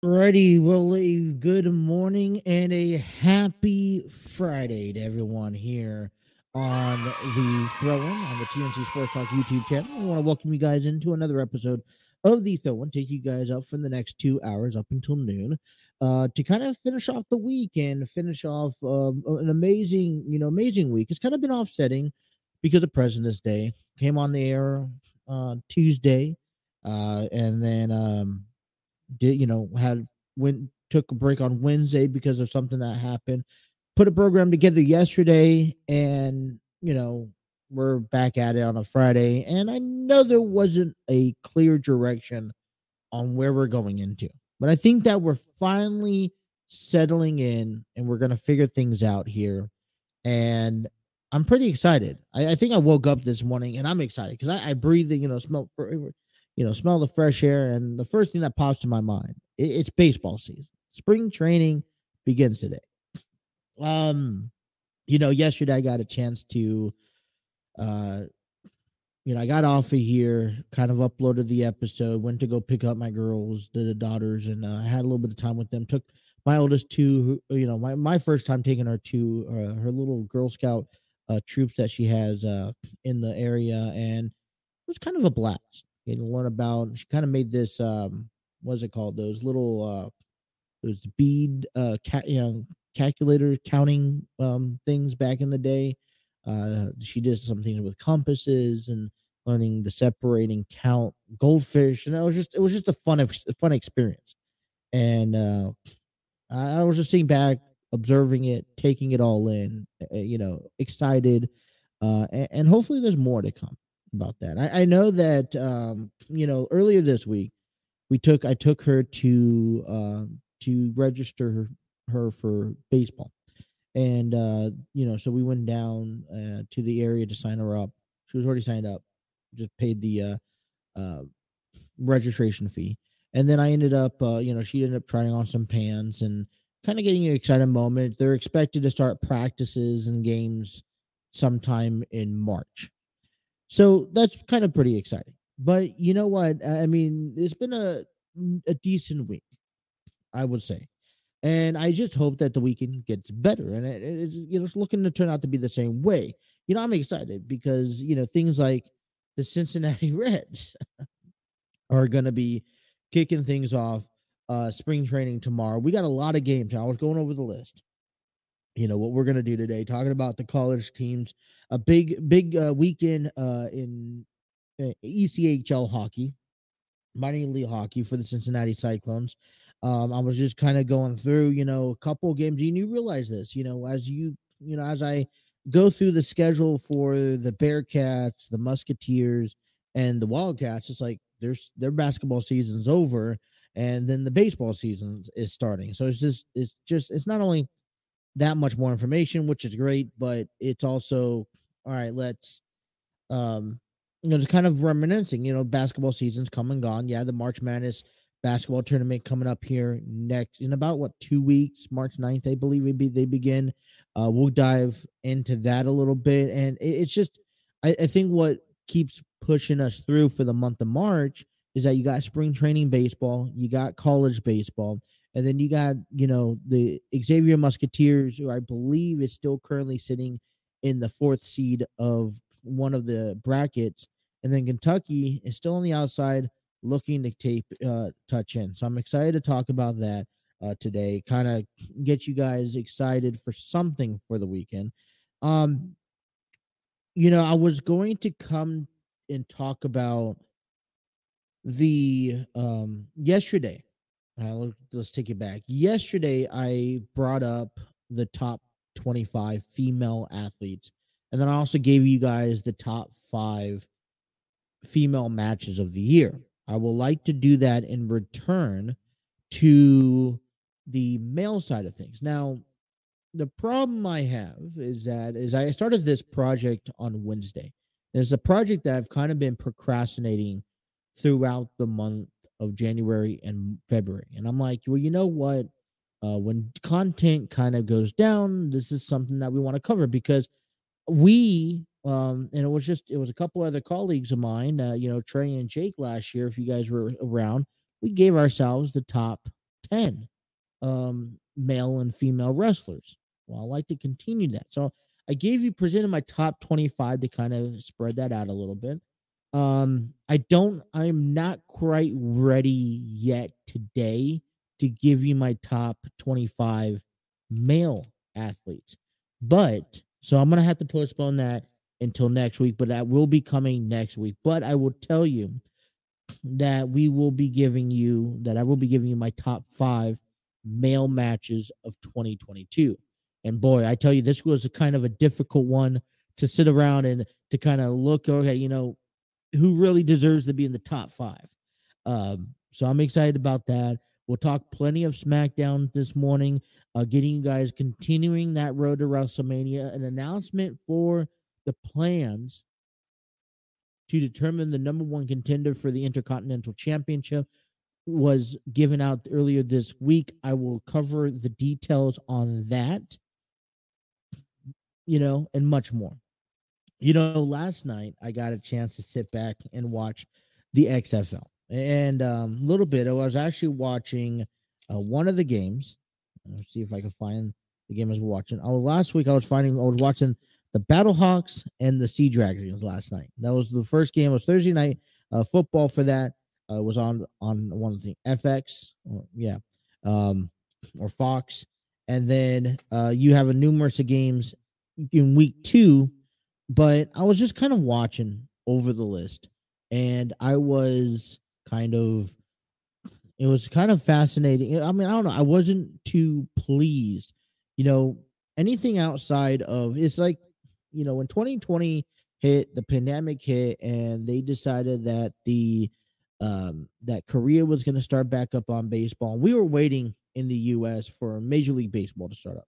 Alrighty, well, a good morning and a happy Friday to everyone here on the Throw-In on the TNC Sports Talk YouTube channel. I want to welcome you guys into another episode of the Throw-In, take you guys up for the next 2 hours up until noon to kind of finish off the week and finish off an amazing week. It's kind of been offsetting because of President's Day. Came on the air Tuesday and then took a break on Wednesday because of something that happened. Put a program together yesterday, and we're back at it on a Friday. And I know there wasn't a clear direction on where we're going into, but I think that we're finally settling in, and we're gonna figure things out here. And I'm pretty excited. I think I woke up this morning, and I'm excited because I breathe the smell the fresh air, and the first thing that pops to my mind, it's baseball season. Spring training begins today. Yesterday I got a chance to, I got off of here, kind of uploaded the episode, went to go pick up my girls, the daughters, and I had a little bit of time with them. Took my oldest to, my first time taking her to her little Girl Scout troops that she has in the area, and it was kind of a blast. Learn about. She kind of made this. What's it called? Those little those bead calculator counting things back in the day. She did some things with compasses and learning the separating count goldfish, and it was just a fun experience. And I was just sitting back, observing it, taking it all in. Excited, and hopefully there's more to come about that. I know that earlier this week I took her to register her for baseball, and so we went down to the area to sign her up. She was already signed up, just paid the registration fee, and then I ended up she ended up trying on some pants and kind of getting an excited moment. They're expected to start practices and games sometime in March. So that's kind of pretty exciting. But you know what? I mean, it's been a decent week, I would say. And I just hope that the weekend gets better. And it's looking to turn out to be the same way. I'm excited because, things like the Cincinnati Reds are going to be kicking things off spring training tomorrow. We got a lot of games. I was going over the list. What we're going to do today, talking about the college teams, a big weekend in ECHL hockey, minor league hockey for the Cincinnati Cyclones. I was just kind of going through, a couple of games, and you realize this, as I go through the schedule for the Bearcats, the Musketeers, and the Wildcats, it's like their basketball season's over, and then the baseball season is starting. So it's not only that much more information, which is great, but it's also all right. Let's just kind of reminiscing. Basketball season's come and gone. Yeah, the March Madness basketball tournament coming up here next in about 2 weeks, March 9th, I believe they begin. We'll dive into that a little bit, and it's just I think what keeps pushing us through for the month of March is that you got spring training baseball, you got college baseball. And then you got, the Xavier Musketeers, who I believe is still currently sitting in the 4th seed of one of the brackets. And then Kentucky is still on the outside looking to touch in. So I'm excited to talk about that today, kind of get you guys excited for something for the weekend. I was going to come and talk about the yesterday. Let's take it back. Yesterday, I brought up the top 25 female athletes, and then I also gave you guys the top 5 female matches of the year. I will like to do that in return to the male side of things. Now, the problem I have is I started this project on Wednesday. It's a project that I've kind of been procrastinating throughout the month of January and February. And I'm like, well, you know what? When content kind of goes down, this is something that we want to cover because and it was a couple other colleagues of mine, Trey and Jake last year, if you guys were around, we gave ourselves the top 10 male and female wrestlers. Well, I like to continue that. So I presented my top 25 to kind of spread that out a little bit. I'm not quite ready yet today to give you my top 25 male athletes. But so I'm going to have to postpone that until next week, but that will be coming next week. But I will tell you that I will be giving you my top 5 male matches of 2022. And boy, I tell you, this was a kind of a difficult one to sit around and to kind of look, okay, who really deserves to be in the top 5. So I'm excited about that. We'll talk plenty of SmackDown this morning, getting you guys continuing that road to WrestleMania, an announcement for the plans to determine the number 1 contender for the Intercontinental Championship was given out earlier this week. I will cover the details on that, and much more. Last night I got a chance to sit back and watch the XFL. And a little bit, I was actually watching one of the games. Let's see if I can find the game I was watching. Last week I was watching the Battlehawks and the Sea Dragons last night. That was the first game. It was Thursday night football for that. Was on one of the FX, or Fox. And then you have a numerous of games in week 2. But I was just kind of watching over the list, and it was kind of fascinating. I mean, I don't know. I wasn't too pleased. Anything outside of, it's like, when 2020 hit, the pandemic hit, and they decided that that Korea was going to start back up on baseball. We were waiting in the U.S. for Major League Baseball to start up,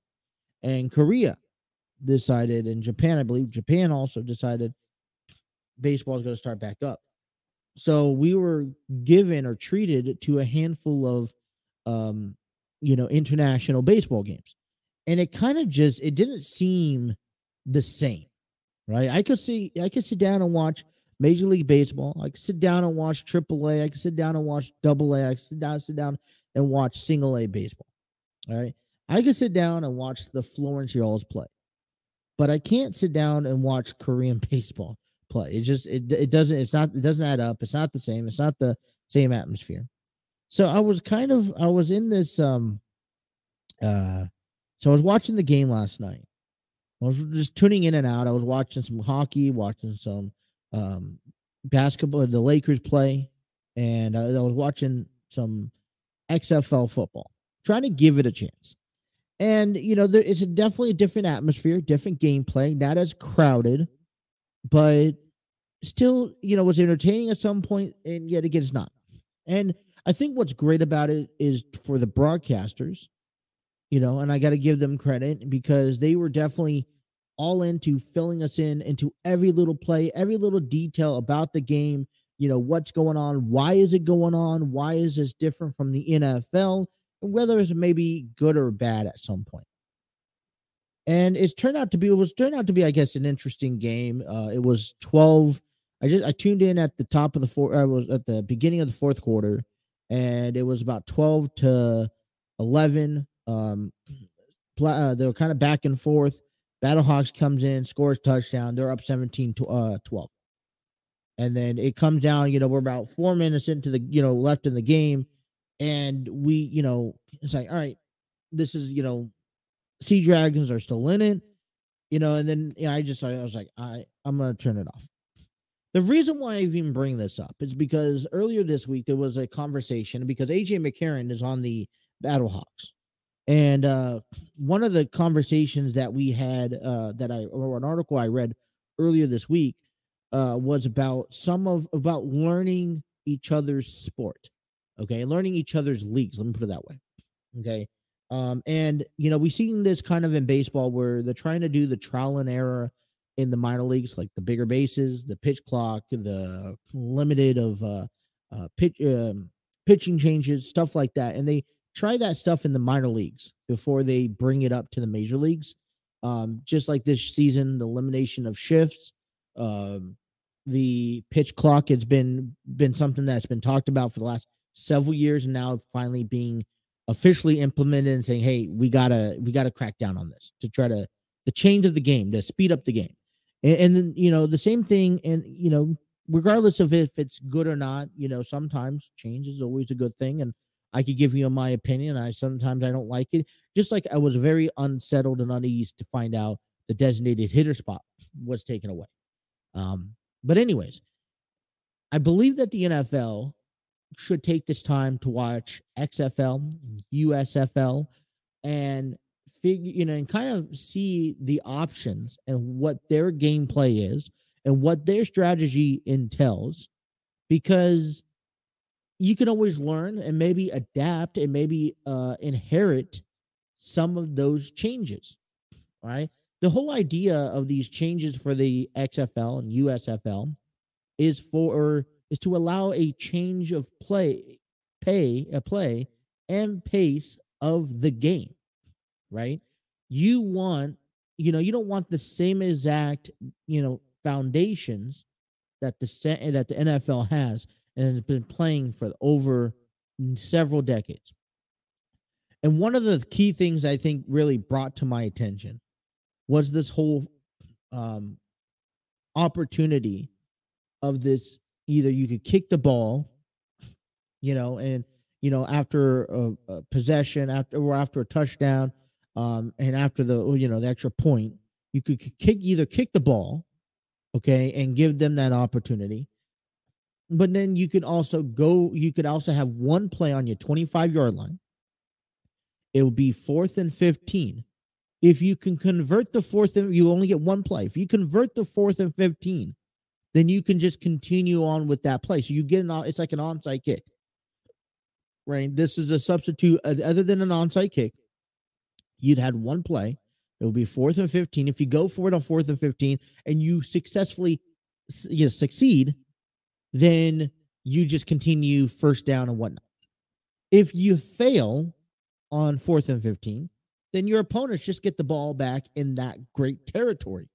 and Korea decided, and Japan, I believe Japan also decided baseball is going to start back up. So we were given or treated to a handful of, international baseball games. And it kind of it didn't seem the same, right? I could sit down and watch Major League Baseball. I could sit down and watch AAA. I could sit down and watch AA. I could sit down and watch single A baseball. All right. I could sit down and watch the Florence Yarls play. But I can't sit down and watch Korean baseball play. It doesn't add up. It's not the same. It's not the same atmosphere. So I was in this, so I was watching the game last night. I was just tuning in and out. I was watching some hockey, watching some basketball, the Lakers play, and I was watching some XFL football, trying to give it a chance. And, it's definitely a different atmosphere, different gameplay, not as crowded, but still, was entertaining at some point, and yet again, it's not. And I think what's great about it is for the broadcasters, and I got to give them credit because they were definitely all into filling us into every little play, every little detail about the game, what's going on, why is it going on, why is this different from the NFL, and whether it's maybe good or bad at some point. And it turned out to be, I guess, an interesting game. It was 12. I tuned in at the top of the fourth. I was at the beginning of the fourth quarter, and it was about 12-11. They were kind of back and forth. Battlehawks comes in, scores touchdown. They're up 17-12. And then it comes down, we're about 4 minutes into the, left in the game. And we, it's like, all right, this is, Sea Dragons are still in it, and then I was like, I'm going to turn it off. The reason why I even bring this up is because earlier this week there was a conversation because AJ McCarron is on the Battlehawks. And one of the conversations that we had or an article I read earlier this week was about learning each other's sport, okay, learning each other's leagues. Let me put it that way, okay. And we've seen this kind of in baseball where they're trying to do the trial and error in the minor leagues, like the bigger bases, the pitch clock, the limited of pitching changes, stuff like that, and they try that stuff in the minor leagues before they bring it up to the major leagues. Just like this season, the elimination of shifts, um, the pitch clock has been something that's been talked about for the last several years, and now finally being officially implemented and saying, "Hey, we gotta crack down on this to try to the change of the game to speed up the game." And then the same thing, and regardless of if it's good or not, sometimes change is always a good thing, and I could give you my opinion. Sometimes I don't like it. Just like I was very unsettled and uneasy to find out the designated hitter spot was taken away. But anyways, I believe that the NFL should take this time to watch XFL, USFL, and figure, and kind of see the options and what their gameplay is and what their strategy entails, because you can always learn and maybe adapt and maybe inherit some of those changes, right? The whole idea of these changes for the XFL and USFL is to allow a change of play and pace of the game, right? You want, you don't want the same exact, foundations that the NFL has and has been playing for over several decades. And one of the key things I think really brought to my attention was this whole opportunity of this. Either you could kick the ball, and after a possession, after a touchdown, and after the extra point, you could kick the ball, okay, and give them that opportunity. But then you could also have one play on your 25-yard line. It would be 4th and 15. If you can convert the fourth, you only get one play. If you convert the 4th and 15, then you can just continue on with that play. So you get it's like an onside kick, right? This is a substitute other than an onside kick. You'd had one play. It will be 4th and 15. If you go for it on 4th and 15 and you successfully succeed, then you just continue first down and whatnot. If you fail on 4th and 15, then your opponents just get the ball back in that great territory.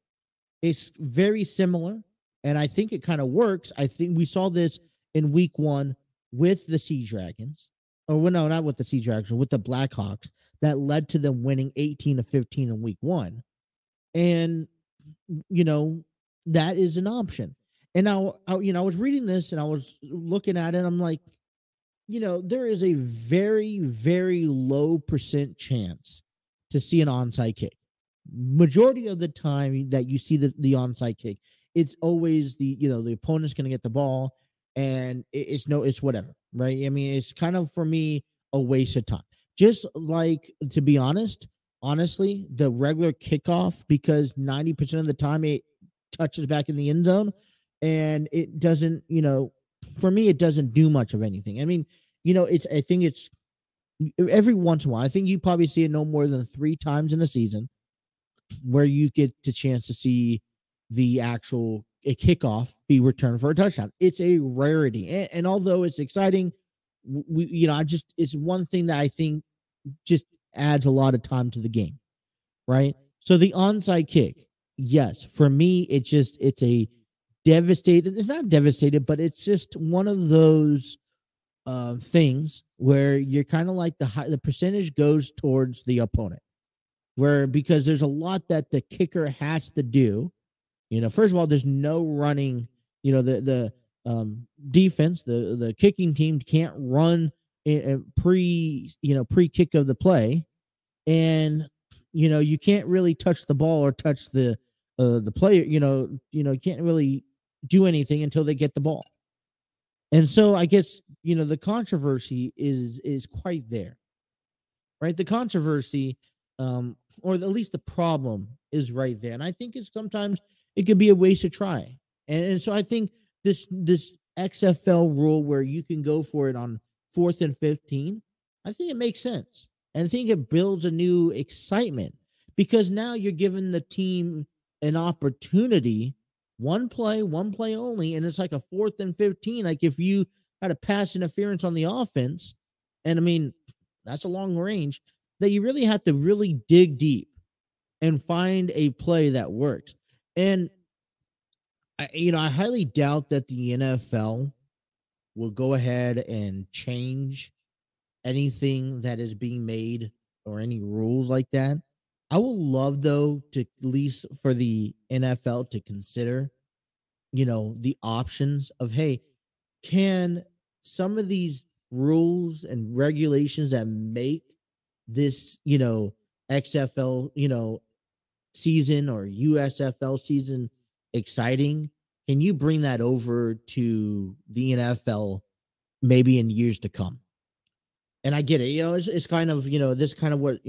It's very similar, and I think it kind of works. I think we saw this in week 1 with the Sea Dragons. Or, well, no, not with the Sea Dragons, with the Blackhawks. That led to them winning 18-15 in week 1. And, that is an option. And now, I was reading this and I was looking at it. I'm like, there is a very, very low % chance to see an onside kick. Majority of the time that you see the onside kick, it's always the opponent's going to get the ball, and it's whatever, right? I mean, it's kind of, for me, a waste of time. Just like, to be honestly, the regular kickoff, because 90% of the time it touches back in the end zone, and it doesn't, for me, it doesn't do much of anything. I mean, I think it's every once in a while. I think you probably see it no more than 3 times in a season where you get the chance to see the actual kickoff be returned for a touchdown. It's a rarity. And although it's exciting, it's one thing that I think just adds a lot of time to the game, right? So the onside kick, yes, for me, it's a devastated. It's not devastated, but it's just one of those things where you're kind of like the percentage goes towards the opponent, because there's a lot that the kicker has to do. First of all, there's no running. The defense, the kicking team can't run pre kick of the play, and you can't really touch the ball or touch the player. You can't really do anything until they get the ball. And so I guess the controversy is quite there, right? The controversy, or at least the problem, is right there, and I think sometimes it could be a waste of try. And so I think this XFL rule where you can go for it on 4th and 15, I think it makes sense. And I think it builds a new excitement because now you're giving the team an opportunity, one play only, and it's like a 4th and 15. Like if you had a pass interference on the offense, and I mean, that's a long range, that you really have to really dig deep and find a play that works. And I highly doubt that the NFL will go ahead and change anything that is being made or any rules like that. I would love though to at least for the NFL to consider, the options of, hey, can some of these rules and regulations that make this, XFL, season or USFL season exciting, can you bring that over to the NFL maybe in years to come? And I get it, it's kind of, this kind of what,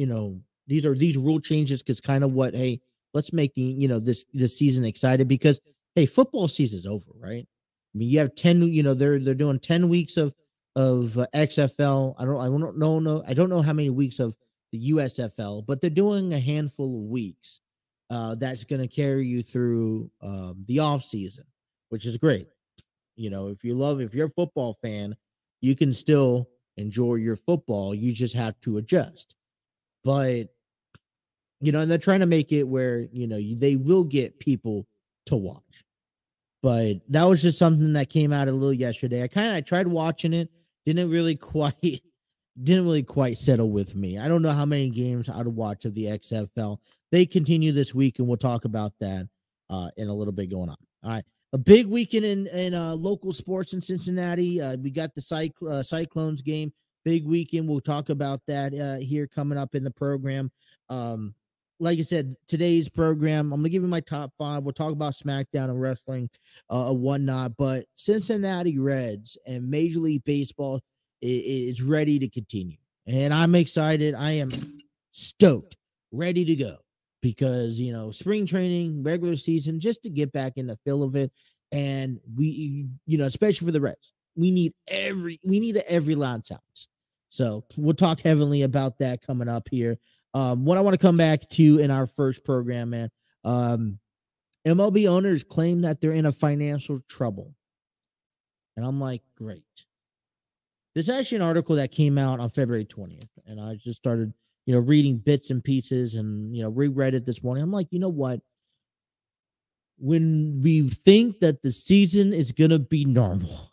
these rule changes because kind of what, hey, let's make the, this season excited because, hey, football season's over, right? I mean, you have 10, they're doing 10 weeks of XFL. I don't know how many weeks of the USFL, but they're doing a handful of weeks that's going to carry you through the off season, which is great. If you're a football fan, you can still enjoy your football. You just have to adjust. But, and they're trying to make it where, they will get people to watch. But that was just something that came out a little yesterday. I tried watching it, didn't really quite settle with me. I don't know how many games I'd watch of the XFL. They continue this week, and we'll talk about that in a little bit going on. All right. A big weekend in local sports in Cincinnati. We got the Cyclones game. Big weekend. We'll talk about that here coming up in the program. Like I said, today's program, I'm going to give you my top 5. We'll talk about SmackDown and wrestling and whatnot. But Cincinnati Reds and Major League Baseball is ready to continue. And I'm excited. I am stoked, ready to go. Because, spring training, regular season, just to get back in the feel of it. And we, especially for the Reds, we need every last ounce. So we'll talk heavily about that coming up here. What I want to come back to in our first program, man, MLB owners claim that they're in a financial trouble. And I'm like, great. There's actually an article that came out on February 20th, and I just started reading bits and pieces and, reread it this morning. I'm like, you know what? When we think that the season is going to be normal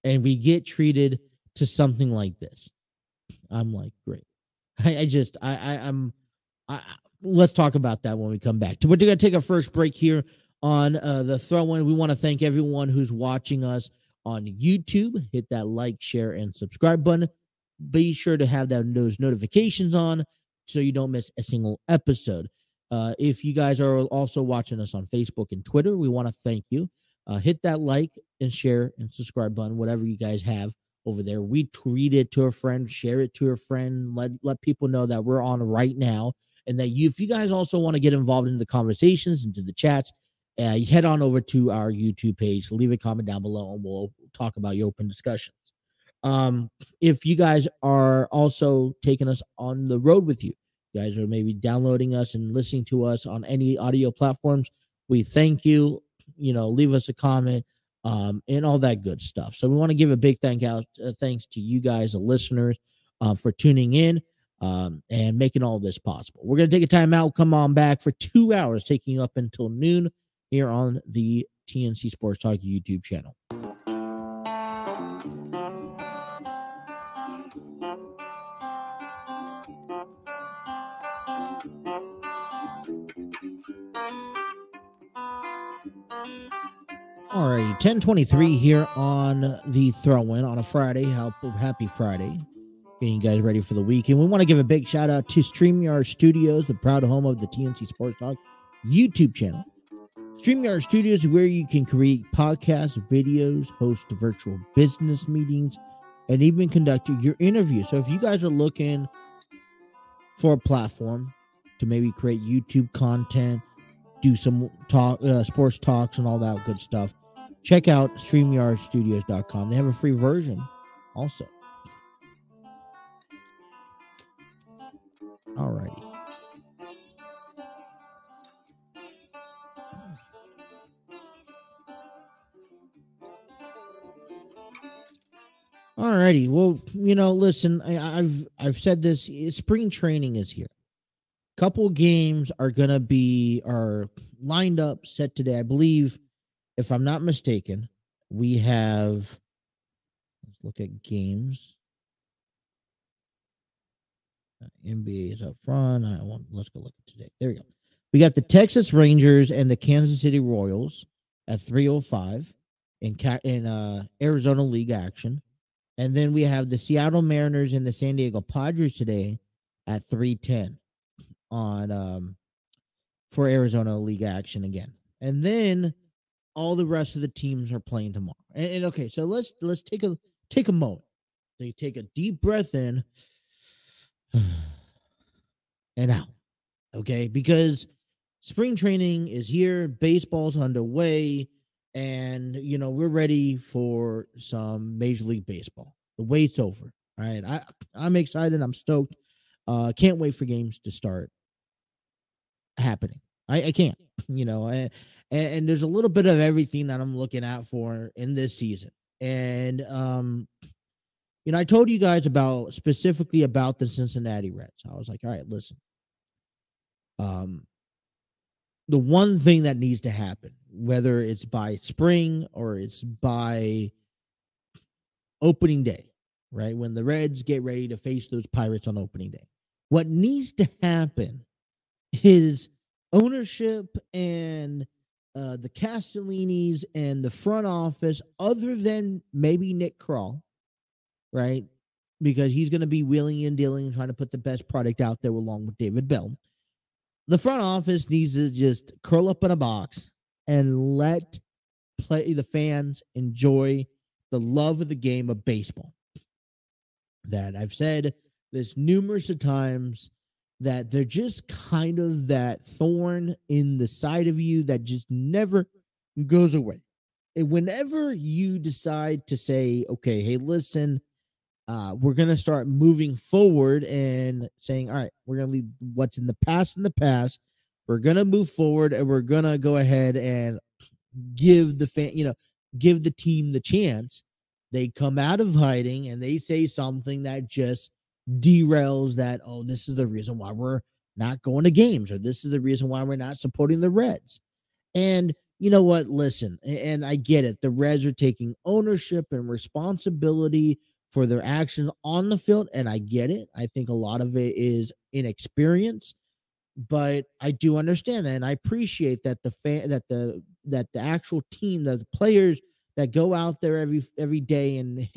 and we get treated to something like this, I'm like, great. Let's talk about that when we come back. We're going to take our first break here on the throw-in. We want to thank everyone who's watching us on YouTube. Hit that like, share, and subscribe button. Be sure to have those notifications on so you don't miss a single episode. If you guys are also watching us on Facebook and Twitter, we want to thank you. Hit that like and share and subscribe button, whatever you guys have over there. We tweet it to a friend, share it to a friend, let people know that we're on right now, and that if you guys also want to get involved in the conversations, into the chats, you head on over to our YouTube page, leave a comment down below, and we'll talk about your open discussions. If you guys are also taking us on the road with you guys are maybe downloading us and listening to us on any audio platforms, we thank you. Leave us a comment and all that good stuff. So we want to give a big thanks to you guys, the listeners, for tuning in and making all this possible. We're going to take a time out, come on back for 2 hours, taking you up until noon here on the TNC Sports Talk YouTube channel. All right, 10:23 here on the throw-in on a Friday. Happy Friday. Getting you guys ready for the weekend. We want to give a big shout out to StreamYard Studios, the proud home of the TNC Sports Talk YouTube channel. StreamYard Studios is where you can create podcasts, videos, host virtual business meetings, and even conduct your interviews. So if you guys are looking for a platform to maybe create YouTube content, do some talk, sports talks, and all that good stuff, check out StreamYardStudios.com. They have a free version also. Alrighty. Alrighty. Well, listen, I've said this. Spring training is here. Couple games are lined up, set today. I believe, if I'm not mistaken, we have. Let's look at games. NBA is up front. Let's go look at today. There we go. We got the Texas Rangers and the Kansas City Royals at 3:05 in Arizona League action. And then we have the Seattle Mariners and the San Diego Padres today at 3:10 on for Arizona League action again. And then all the rest of the teams are playing tomorrow. And okay, so let's take a moment. So you take a deep breath in and out. Okay, because spring training is here, baseball's underway, and we're ready for some Major League Baseball. The wait's over. All right. I'm excited. I'm stoked. Can't wait for games to start happening. I can't, and there's a little bit of everything that I'm looking out for in this season. And I told you guys specifically about the Cincinnati Reds. I was like, all right, listen. The one thing that needs to happen, whether it's by spring or it's by opening day, right? When the Reds get ready to face those Pirates on opening day, what needs to happen is ownership and the Castellinis and the front office, other than maybe Nick Kroll, right? Because he's going to be wheeling and dealing and trying to put the best product out there along with David Bell. The front office needs to just curl up in a box and let the fans enjoy the love of the game of baseball. That I've said this numerous of times, that they're just kind of that thorn in the side of you that just never goes away. And whenever you decide to say, okay, hey, listen, we're going to start moving forward and saying, all right, we're going to leave what's in the past in the past. We're going to move forward, and we're going to go ahead and give the team the chance. They come out of hiding and they say something that just derails that. Oh, this is the reason why we're not going to games, or this is the reason why we're not supporting the Reds. And you know what? Listen, and I get it. The Reds are taking ownership and responsibility for their actions on the field, and I get it. I think a lot of it is inexperience, but I do understand that, and I appreciate that the actual team, the players that go out there every day and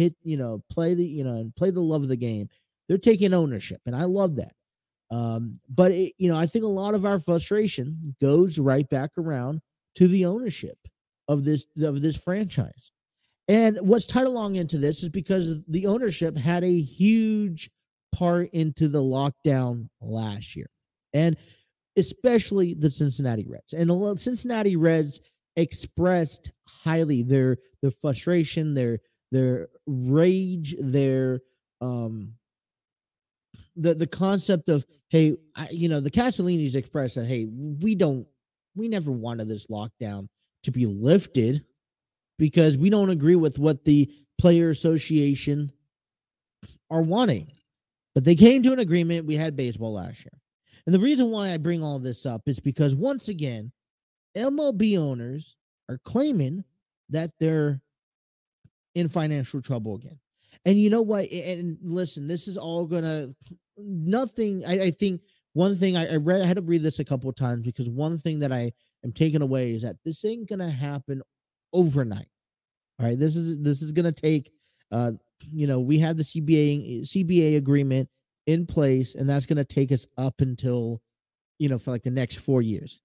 play the love of the game, they're taking ownership, and I love that. But I think a lot of our frustration goes right back around to the ownership of this franchise. And what's tied along into this is because the ownership had a huge part into the lockdown last year, and especially the Cincinnati Reds. And the Cincinnati Reds expressed highly their frustration, their rage, their the concept of, hey, the Castellinis expressed that, hey, we never wanted this lockdown to be lifted, because we don't agree with what the player association are wanting. But they came to an agreement. We had baseball last year. And the reason why I bring all this up is because, once again, MLB owners are claiming that they're in financial trouble again. And you know what? And listen, this is all going to nothing. I think one thing I read, I had to read this a couple of times, because one thing that I am taking away is that this ain't going to happen overnight. All right. This is going to take, we have the CBA agreement in place, and that's going to take us up until, for like the next 4 years.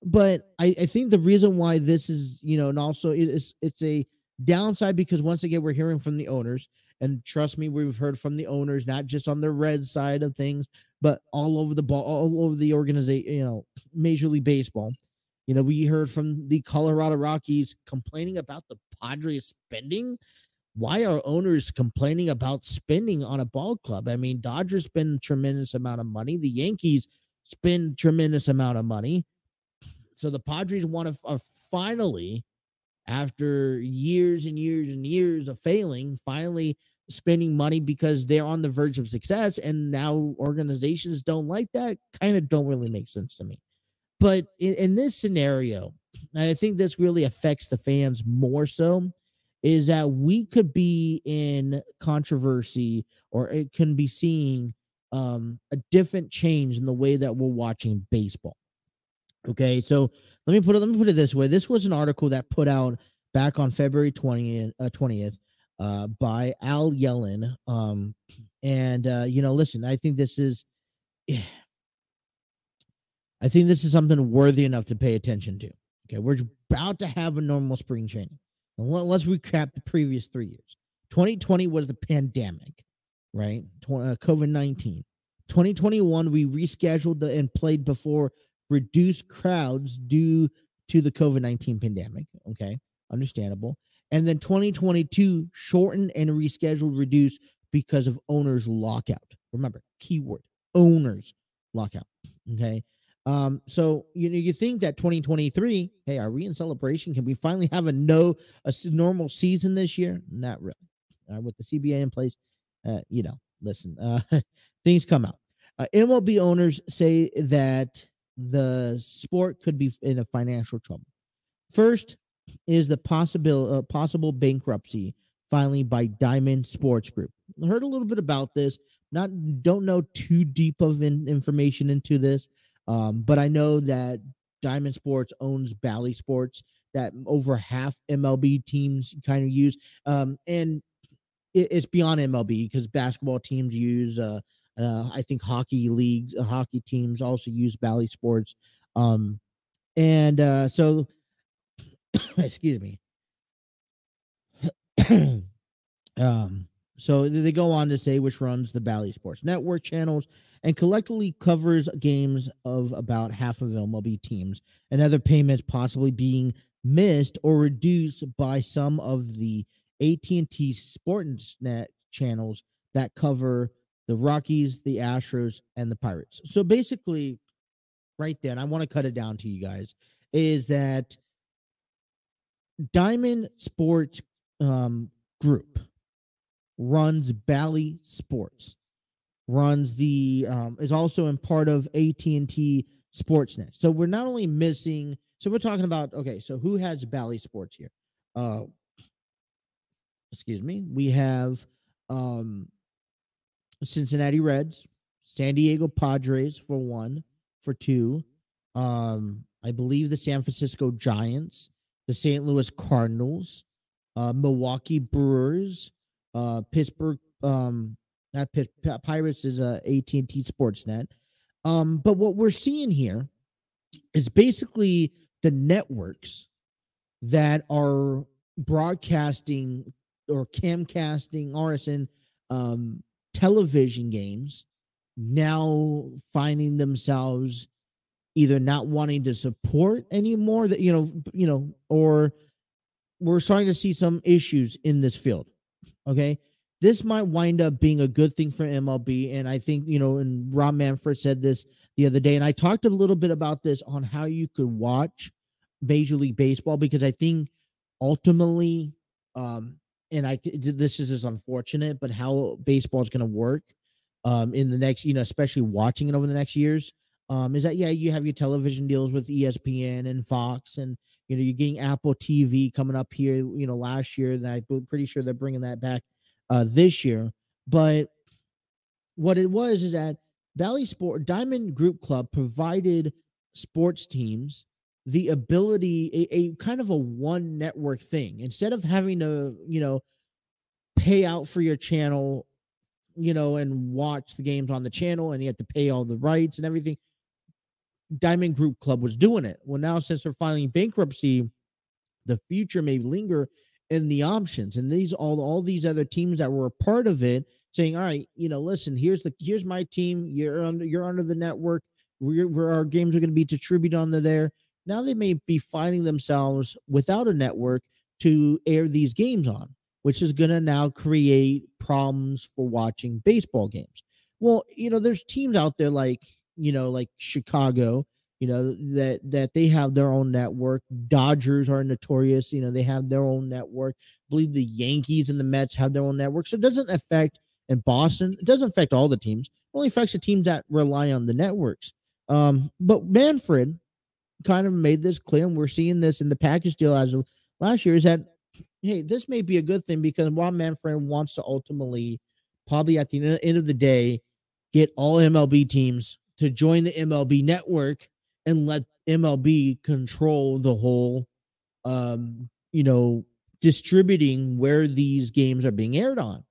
But I think the reason why this is, and also it's a downside, because once again, we're hearing from the owners, and trust me, we've heard from the owners, not just on the Red side of things, but all over the ball, all over the organization, Major League Baseball, We heard from the Colorado Rockies complaining about the Padres spending. Why are owners complaining about spending on a ball club? I mean, Dodgers spend a tremendous amount of money. The Yankees spend tremendous amount of money. So the Padres want to are finally, after years and years and years of failing, finally spending money because they're on the verge of success. And now organizations don't like that. Kind of don't really make sense to me. But in this scenario, and I think this really affects the fans more so, is that we could be in controversy, or it can be seeing a different change in the way that we're watching baseball. Okay, so let me put it this way. This was an article that put out back on February 20th by Al Yellen. And listen, I think this is something worthy enough to pay attention to. Okay, we're about to have a normal spring training. And let's recap the previous 3 years. 2020 was the pandemic, right? COVID-19. 2021, we rescheduled and played before reduced crowds due to the COVID-19 pandemic. Okay, understandable. And then 2022, shortened and rescheduled, reduced because of owners' lockout. Remember, keyword, owners' lockout. Okay. So you think that 2023, hey, are we in celebration? Can we finally have a normal season this year? Not really. With the CBA in place, listen, things come out. MLB owners say that the sport could be in a financial trouble. First is the possible bankruptcy filing by Diamond Sports Group. I heard a little bit about this. Don't know too deep of information into this. But I know that Diamond Sports owns Bally Sports, that over half MLB teams kind of use. And it's beyond MLB because basketball teams use, I think hockey teams also use Bally Sports. So, excuse me. So they go on to say, which runs the Bally Sports Network channels and collectively covers games of about half of MLB teams, and other payments possibly being missed or reduced by some of the AT&T Sportsnet channels that cover the Rockies, the Astros, and the Pirates. So basically, right there, and I want to cut it down to you guys, is that Diamond Sports Group runs Bally Sports, runs the is also in part of AT&T Sportsnet. So we're not only missing. So we're talking about, okay, so who has Bally Sports here? Excuse me. We have Cincinnati Reds, San Diego Padres for one, for two. I believe the San Francisco Giants, the St. Louis Cardinals, Milwaukee Brewers, Pittsburgh, Pirates is AT&T Sportsnet. But what we're seeing here is basically the networks that are broadcasting or camcasting RSN television games now finding themselves either not wanting to support anymore, that or we're starting to see some issues in this field. Okay, this might wind up being a good thing for MLB, and I think and Rob Manfred said this the other day, and I talked a little bit about this on how you could watch Major League Baseball, because I think ultimately, this is just unfortunate, but how baseball is going to work in the next, especially watching it over the next years, is that, you have your television deals with ESPN and Fox, and you're getting Apple TV coming up here, last year, that I'm pretty sure they're bringing that back this year. But what it was is that Diamond Group Club provided sports teams the ability, a kind of a one network thing, instead of having to, pay out for your channel, and watch the games on the channel, and you have to pay all the rights and everything. Diamond Group Club was doing it. Well, now since they're filing bankruptcy, the future may linger in the options, and all these other teams that were a part of it saying, all right, listen, here's my team, you're under the network, where our games are going to be distributed onto there. Now they may be finding themselves without a network to air these games on, which is going to now create problems for watching baseball games. Well, there's teams out there like, like Chicago, that they have their own network. Dodgers are notorious, they have their own network. I believe the Yankees and the Mets have their own network. So it doesn't affect, in Boston, it doesn't affect all the teams. It only affects the teams that rely on the networks. But Manfred kind of made this clear, and we're seeing this in the package deal as of last year, is that, hey, this may be a good thing, because Rob Manfred wants to ultimately, probably at the end of the day, get all MLB teams to join the MLB network and let MLB control the whole, distributing where these games are being aired on.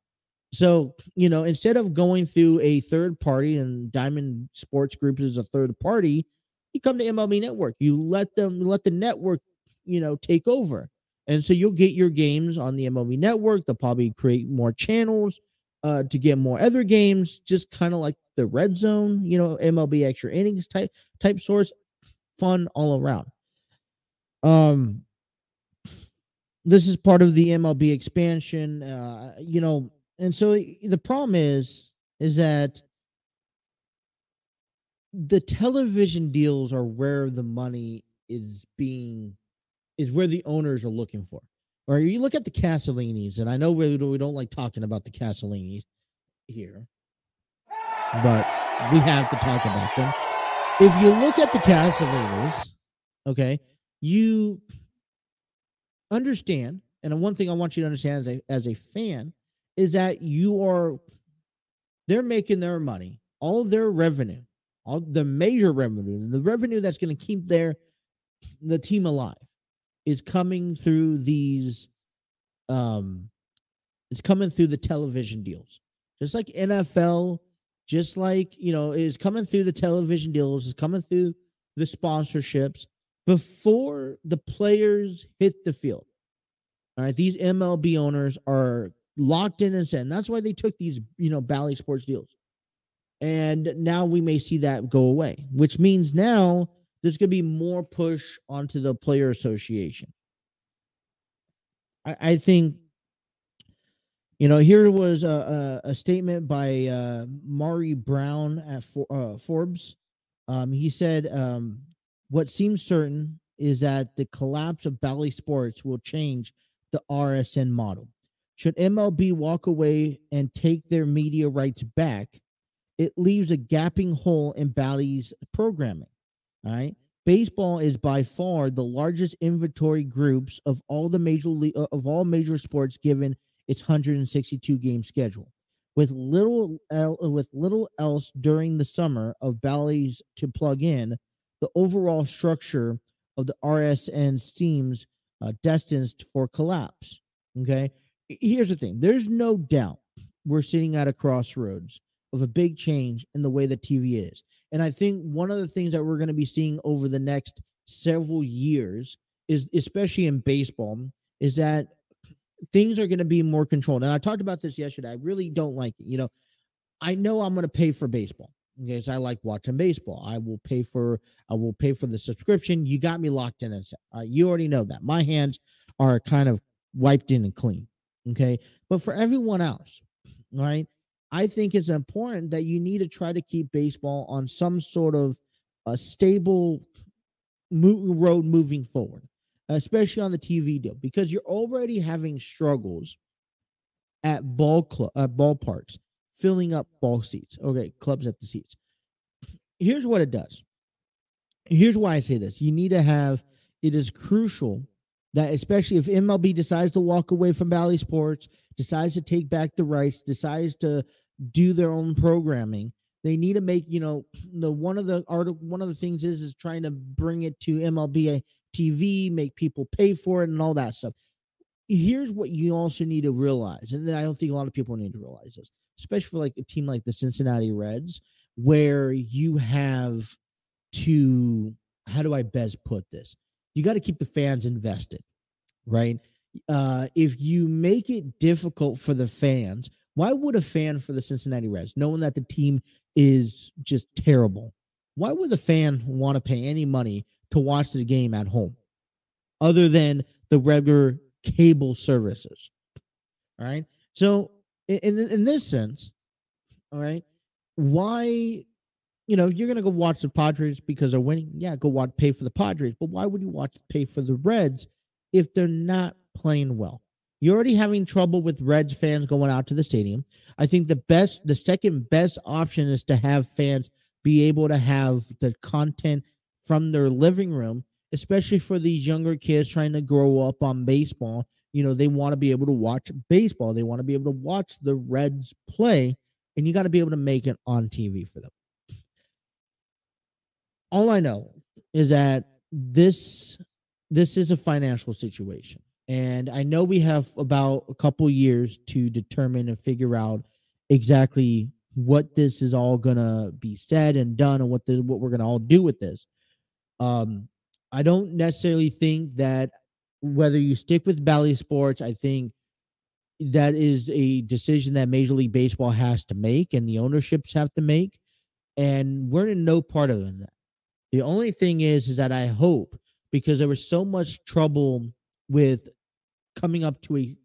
So, instead of going through a third party, and Diamond Sports Group is a third party, you come to MLB Network. You let the network, take over. And so you'll get your games on the MLB Network. They'll probably create more channels to get more other games, just kind of like the Red Zone, MLB Extra Innings type source. Fun all around. This is part of the MLB expansion, and so the problem is that the television deals are where the money is where the owners are looking for. Or you look at the Castellinis, and I know we don't like talking about the Castellinis here, but we have to talk about them. If you look at the Castellinis, okay, you understand, and one thing I want you to understand as a fan, is that they're making their money, all their revenue, all the major revenue, the revenue that's going to keep the team alive, is coming through these, it's coming through the television deals, just like NFL, just like, is coming through the television deals, is coming through the sponsorships before the players hit the field. All right, these MLB owners are locked in and set. And that's why they took these, Bally Sports deals. And now we may see that go away, which means now there's going to be more push onto the player association. I think, here was a statement by Maury Brown at Forbes. He said, what seems certain is that the collapse of Bally Sports will change the RSN model. Should MLB walk away and take their media rights back, it leaves a gaping hole in Bally's programming. All right. Baseball is by far the largest inventory groups of all major sports, given its 162 game schedule. With little else during the summer of Bally's to plug in, the overall structure of the RSN seems destined for collapse. Okay. Here's the thing. There's no doubt we're sitting at a crossroads of a big change in the way that TV is. And I think one of the things that we're going to be seeing over the next several years is, especially in baseball, is that things are going to be more controlled. And I talked about this yesterday. I really don't like it. I know I'm going to pay for baseball. Okay, so I like watching baseball. I will pay for the subscription. You got me locked in and set. You already know that. My hands are kind of wiped in and clean. Okay, but for everyone else, right, I think it's important that you need to try to keep baseball on some sort of a stable road moving forward, especially on the TV deal, because you're already having struggles at ballparks, filling up ball seats. Okay, clubs at the seats. Here's what it does. Here's why I say this. You need to have, it is crucial that, especially if MLB decides to walk away from Bally Sports, decides to take back the rights, decides to do their own programming, they need to make, one of the things is trying to bring it to MLB TV, make people pay for it and all that stuff. Here's what you also need to realize, and I don't think a lot of people need to realize this, especially for like a team like the Cincinnati Reds, where you have to, how do I best put this? You got to keep the fans invested, right? If you make it difficult for the fans, why would a fan for the Cincinnati Reds, knowing that the team is just terrible, why would the fan want to pay any money to watch the game at home, other than the regular cable services. All right. So in this sense, all right, why, you're gonna go watch the Padres because they're winning? Yeah, go watch, pay for the Padres. But why would you pay for the Reds if they're not playing well? You're already having trouble with Reds fans going out to the stadium. I think the second best option is to have fans be able to have the content from their living room, especially for these younger kids trying to grow up on baseball. They want to be able to watch baseball. They want to be able to watch the Reds play, and you got to be able to make it on TV for them. All I know is that this is a financial situation. And I know we have about a couple years to determine and figure out exactly what this is all gonna be said and done, and what we're gonna all do with this. I don't necessarily think that whether you stick with Bally Sports, I think that is a decision that Major League Baseball has to make and the ownerships have to make. And we're in no part of that. The only thing is that I hope, because there was so much trouble with coming up to a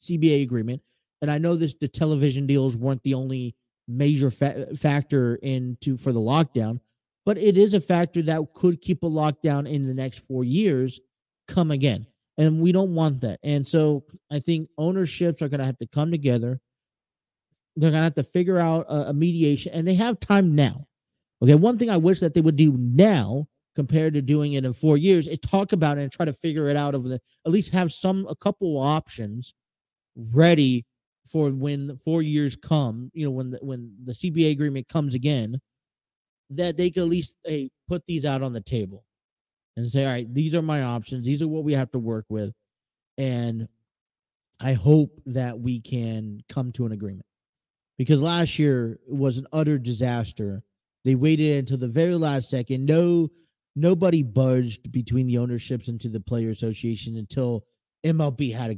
CBA agreement, and I know the television deals weren't the only major factor for the lockdown, but it is a factor that could keep a lockdown in the next 4 years come again, and we don't want that. And so I think ownerships are going to have to come together. They're going to have to figure out a mediation, and they have time now. Okay, one thing I wish that they would do now compared to doing it in 4 years is talk about it and try to figure it out at least have a couple options ready for when the 4 years come, when the CBA agreement comes again, that they could at least put these out on the table and say, all right, these are my options. These are what we have to work with. And I hope that we can come to an agreement, because last year was an utter disaster. They waited until the very last second. Nobody budged between the ownerships and to the player association until MLB had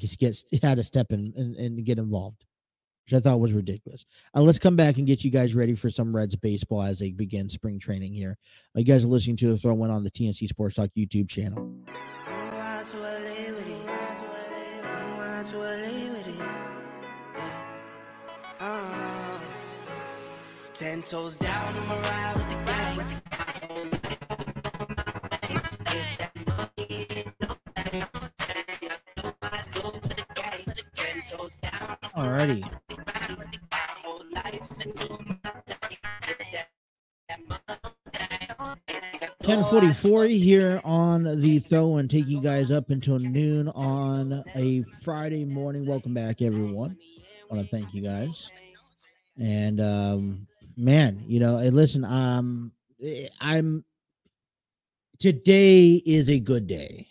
to step in and get involved, which I thought was ridiculous. Let's come back and get you guys ready for some Reds baseball as they begin spring training here. You guys are listening to the Throw One on the TNC Sports Talk YouTube channel. 10 toes down, I'm a ride with the gang. Alrighty. 10:44 here on the Throw, and take you guys up until noon on a Friday morning. Welcome back, everyone. I want to thank you guys. And man, listen, today is a good day.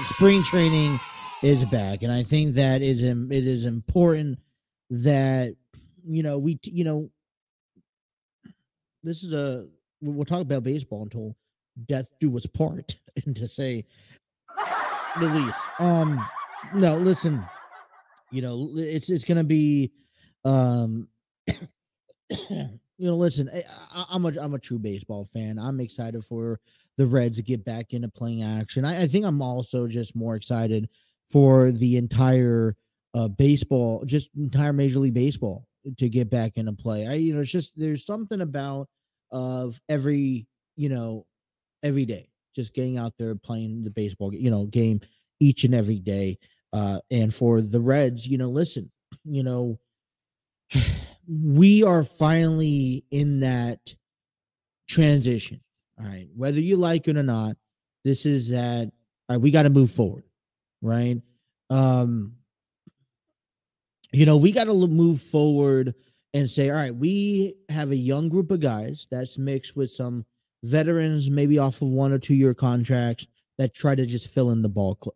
Spring training is back, and I think that it is important that we'll talk about baseball until death do us part, and to say the least. No, listen, it's gonna be listen, I'm a true baseball fan. I'm excited for the Reds to get back into playing action. I think I'm also just more excited for the entire baseball, just entire Major League Baseball to get back into play. It's just, there's something about every day, just getting out there playing the baseball, game each and every day. And for the Reds, listen, we are finally in that transition. All right. Whether you like it or not, this is that, all right, we got to move forward. Right. We got to move forward and say, all right, we have a young group of guys that's mixed with some veterans, maybe off of 1 or 2 year contracts, that try to just fill in the ball club.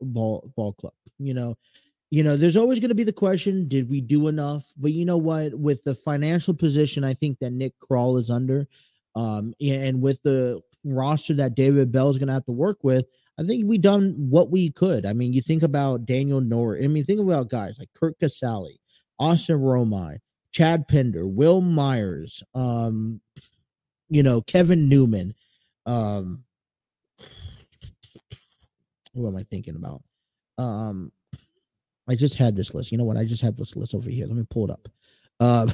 There's always going to be the question, did we do enough? But you know what? With the financial position, I think that Nick Kroll is under, and with the roster that David Bell is going to have to work with, I think we done what we could. I mean, you think about Daniel Norris. I mean, think about guys like Kurt Casale, Austin Romine, Chad Pinder, Will Myers, Kevin Newman, Um, what am I thinking about? Um, I just had this list. You know what? I just had this list over here. Let me pull it up. Um,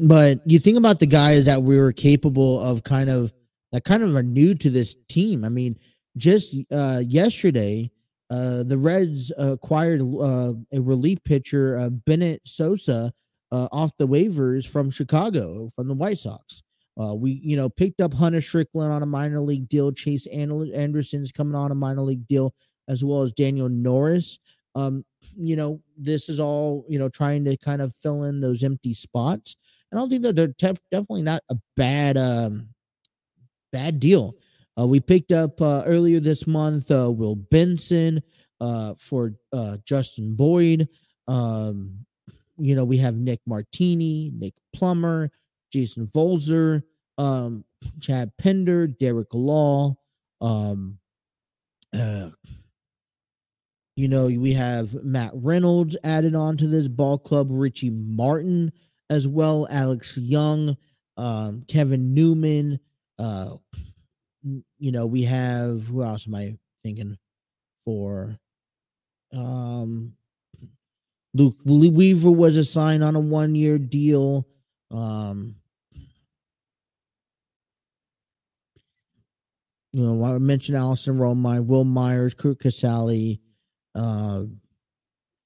but you think about the guys that we were capable of that kind of are new to this team. I mean, just yesterday, the Reds acquired a relief pitcher, Bennett Sosa, off the waivers from Chicago, from the White Sox. We, picked up Hunter Strickland on a minor league deal. Chase Anderson's coming on a minor league deal, as well as Daniel Norris. This is all, trying to kind of fill in those empty spots. I don't think that they're definitely not a bad deal. We picked up earlier this month Will Benson for Justin Boyd. We have Nick Martini, Nick Plummer, Jason Volzer, Chad Pender, Derek Law. We have Matt Reynolds added on to this ball club, Richie Martin as well, Alex Young, Kevin Newman. We have, who else am I thinking for? Luke Weaver was assigned on a 1-year deal. I mentioned Allison Romine, Will Myers, Kurt Casale. So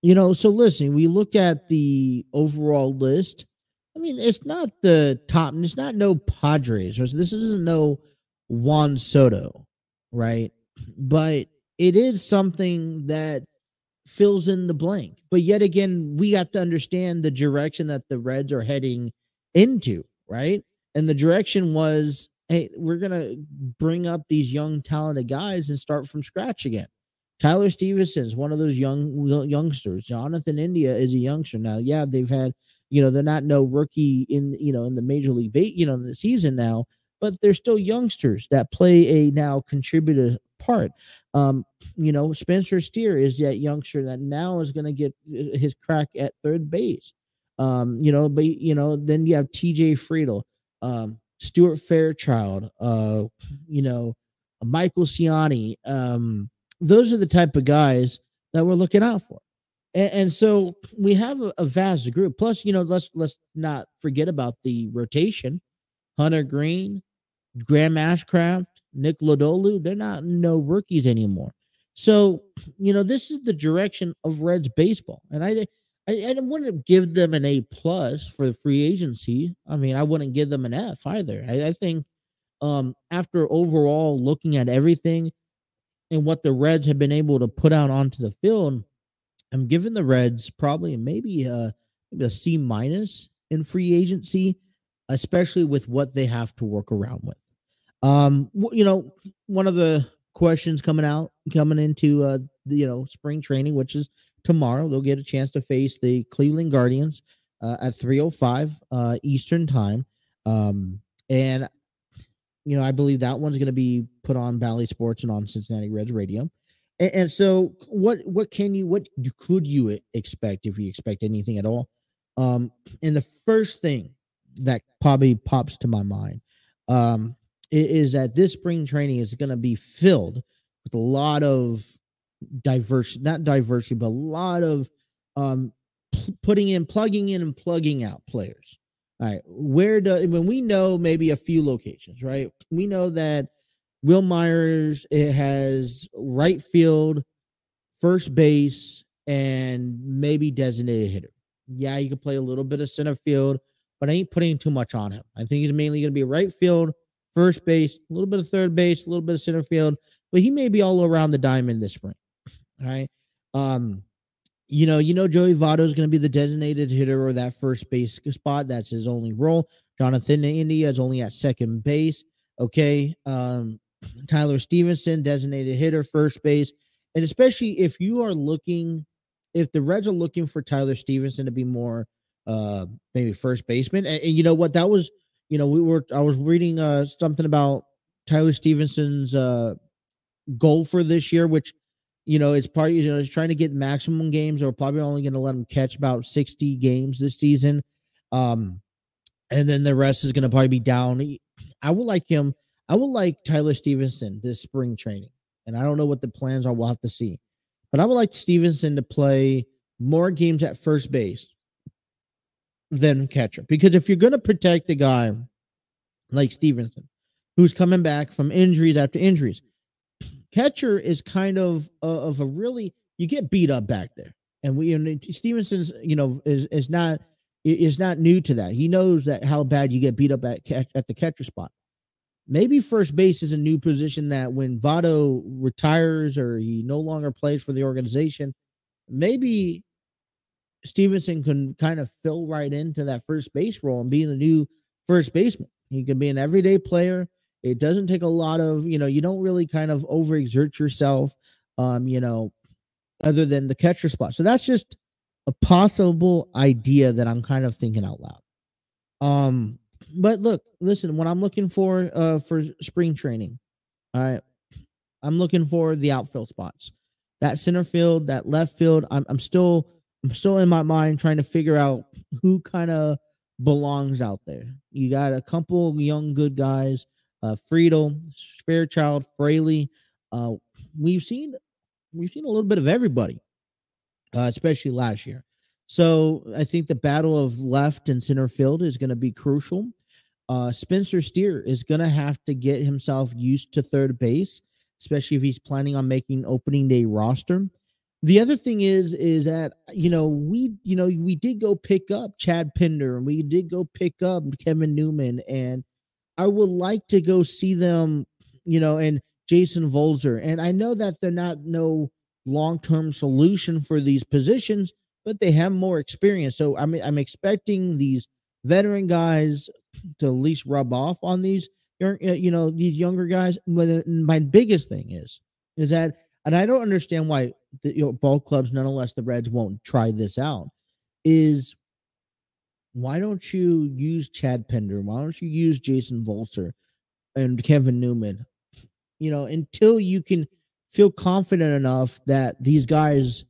listen, we look at the overall list. I mean, it's not the top, it's not no Padres. This isn't no Juan Soto, right? But it is something that fills in the blank. But yet again, we have to understand the direction that the Reds are heading into, right? And the direction was, hey, we're going to bring up these young, talented guys and start from scratch again. Tyler Stevenson is one of those youngsters. Jonathan India is a youngster. Now, yeah, they've had, they're not no rookie in the Major League, in the season now, but they're still youngsters that play a now contributor part. Spencer Steer is that youngster that now is going to get his crack at third base. Then you have TJ Friedel, Stuart Fairchild, Michael Ciani. Those are the type of guys that we're looking out for. And so we have a vast group. Plus, let's not forget about the rotation. Hunter Green, Graham Ashcraft, Nick Lodolu, they're not no rookies anymore. So, this is the direction of Reds baseball. And I wouldn't give them an A+ for free agency. I mean, I wouldn't give them an F either. I think after overall looking at everything and what the Reds have been able to put out onto the field, I'm giving the Reds probably maybe a C- in free agency, especially with what they have to work around with. One of the questions coming into spring training, which is tomorrow, they'll get a chance to face the Cleveland Guardians at 3:05 Eastern time. And I believe that one's going to be put on Bally Sports and on Cincinnati Reds radio. And so what could you expect, if you expect anything at all? And the first thing that probably pops to my mind is that this spring training is going to be filled with a lot of not diversity, but a lot of plugging in and plugging out players. All right, when we know maybe a few locations, right? We know that Will Myers, it has right field, first base, and maybe designated hitter. Yeah, you can play a little bit of center field, but I ain't putting too much on him. I think he's mainly going to be right field, first base, a little bit of third base, a little bit of center field, but he may be all around the diamond this spring. All right. Joey Votto is going to be the designated hitter or that first base spot. That's his only role. Jonathan India is only at second base. Okay. Tyler Stevenson, designated hitter, first base. And especially if the Reds are looking for Tyler Stevenson to be more maybe first baseman. And you know what? That was, I was reading something about Tyler Stevenson's goal for this year, which, it's part, it's trying to get maximum games, or probably only going to let him catch about 60 games this season. And then the rest is going to probably be down. I would like him. I would like Tyler Stevenson this spring training, and I don't know what the plans are. We'll have to see. But I would like Stevenson to play more games at first base than catcher. Because if you're going to protect a guy like Stevenson, who's coming back from injuries after injuries, catcher is kind of a really, you get beat up back there. And Stevenson's, is not new to that. He knows that how bad you get beat up at the catcher spot. Maybe first base is a new position that when Votto retires or he no longer plays for the organization, maybe Stevenson can kind of fill right into that first base role and be the new first baseman. He could be an everyday player. It doesn't take a lot of, you don't really kind of overexert yourself, other than the catcher spot. So that's just a possible idea that I'm kind of thinking out loud. But look, listen, what I'm looking for spring training, all right, I'm looking for the outfield spots, that center field, that left field. I'm still in my mind trying to figure out who kind of belongs out there. You got a couple young good guys, Friedel, Fairchild, Fraley. We've seen a little bit of everybody, especially last year. So I think the battle of left and center field is going to be crucial. Spencer Steer is going to have to get himself used to third base, especially if he's planning on making opening day roster. The other thing is that, we did go pick up Chad Pinder and we did go pick up Kevin Newman, and I would like to go see them, and Jason Volzer. And I know that they're not no long-term solution for these positions, but they have more experience. So I'm expecting these veteran guys to at least rub off on these, these younger guys. But my biggest thing is that, and I don't understand why the ball clubs, nonetheless, the Reds won't try this out, is why don't you use Chad Pinder? Why don't you use Jason Volzer and Kevin Newman? Until you can feel confident enough that these guys,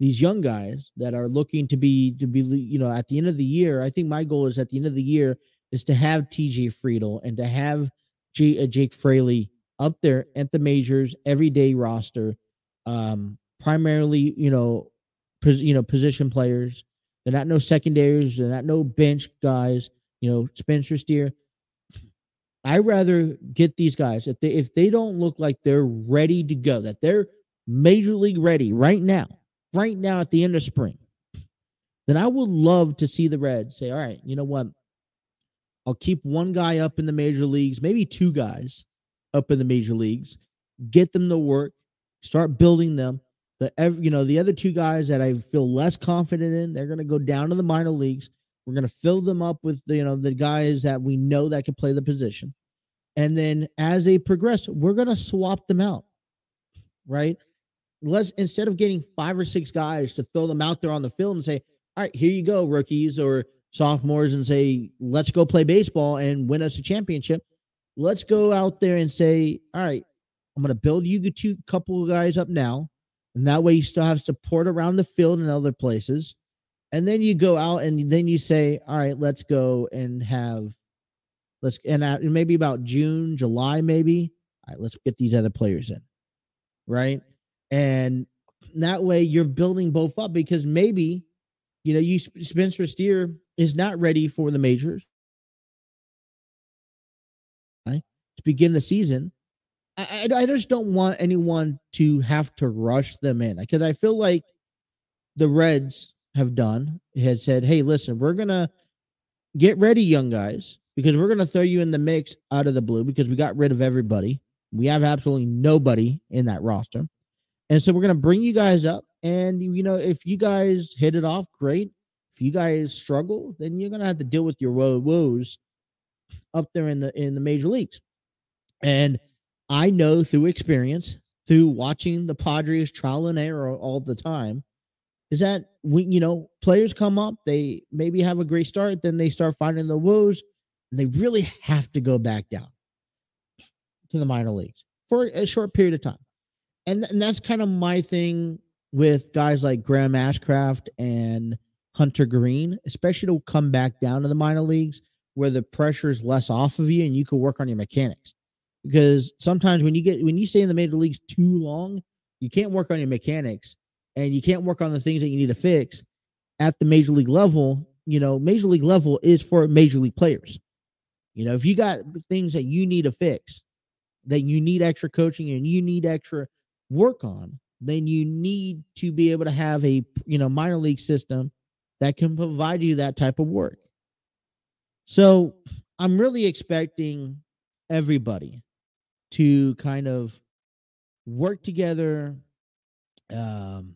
these young guys that are looking to be, at the end of the year, I think my goal is at the end of the year is to have TJ Friedel and to have Jake Fraley up there at the majors, everyday roster, primarily, position players. They're not no secondaries. They're not no bench guys. Spencer Steer. I rather get these guys if they don't look like they're ready to go, that they're major league ready right now at the end of spring, then I would love to see the Reds say, all right, you know what? I'll keep one guy up in the major leagues, maybe two guys up in the major leagues, get them to work, start building them. The other two guys that I feel less confident in, they're going to go down to the minor leagues. We're going to fill them up with the guys that we know that can play the position. And then as they progress, we're going to swap them out, right? Instead of getting 5 or 6 guys to throw them out there on the field and say, all right, here you go, rookies or sophomores, and say, let's go play baseball and win us a championship. Let's go out there and say, all right, I'm going to build you couple of guys up now. And that way you still have support around the field and other places. And then you go out and then you say, all right, let's go and maybe about June, July, maybe. All right, let's get these other players in. Right. And that way you're building both up, because maybe, Spencer Steer is not ready for the majors, right, to begin the season. I just don't want anyone to have to rush them in, because I feel like the Reds has said, hey, listen, we're going to get ready, young guys, because we're going to throw you in the mix out of the blue because we got rid of everybody. We have absolutely nobody in that roster. And so we're going to bring you guys up. And, if you guys hit it off, great. If you guys struggle, then you're going to have to deal with your woes up there in the major leagues. And I know through experience, through watching the Padres trial and error all the time, is that players come up, they maybe have a great start, then they start finding the woes, and they really have to go back down to the minor leagues for a short period of time. And that's kind of my thing with guys like Graham Ashcraft and Hunter Green, especially to come back down to the minor leagues where the pressure is less off of you and you can work on your mechanics. because sometimes when you stay in the major leagues too long, you can't work on your mechanics and you can't work on the things that you need to fix at the major league level. Major league level is for major league players. If you got things that you need to fix, that you need extra coaching and you need extra work on, then you need to be able to have a minor league system that can provide you that type of work. So I'm really expecting everybody to kind of work together, and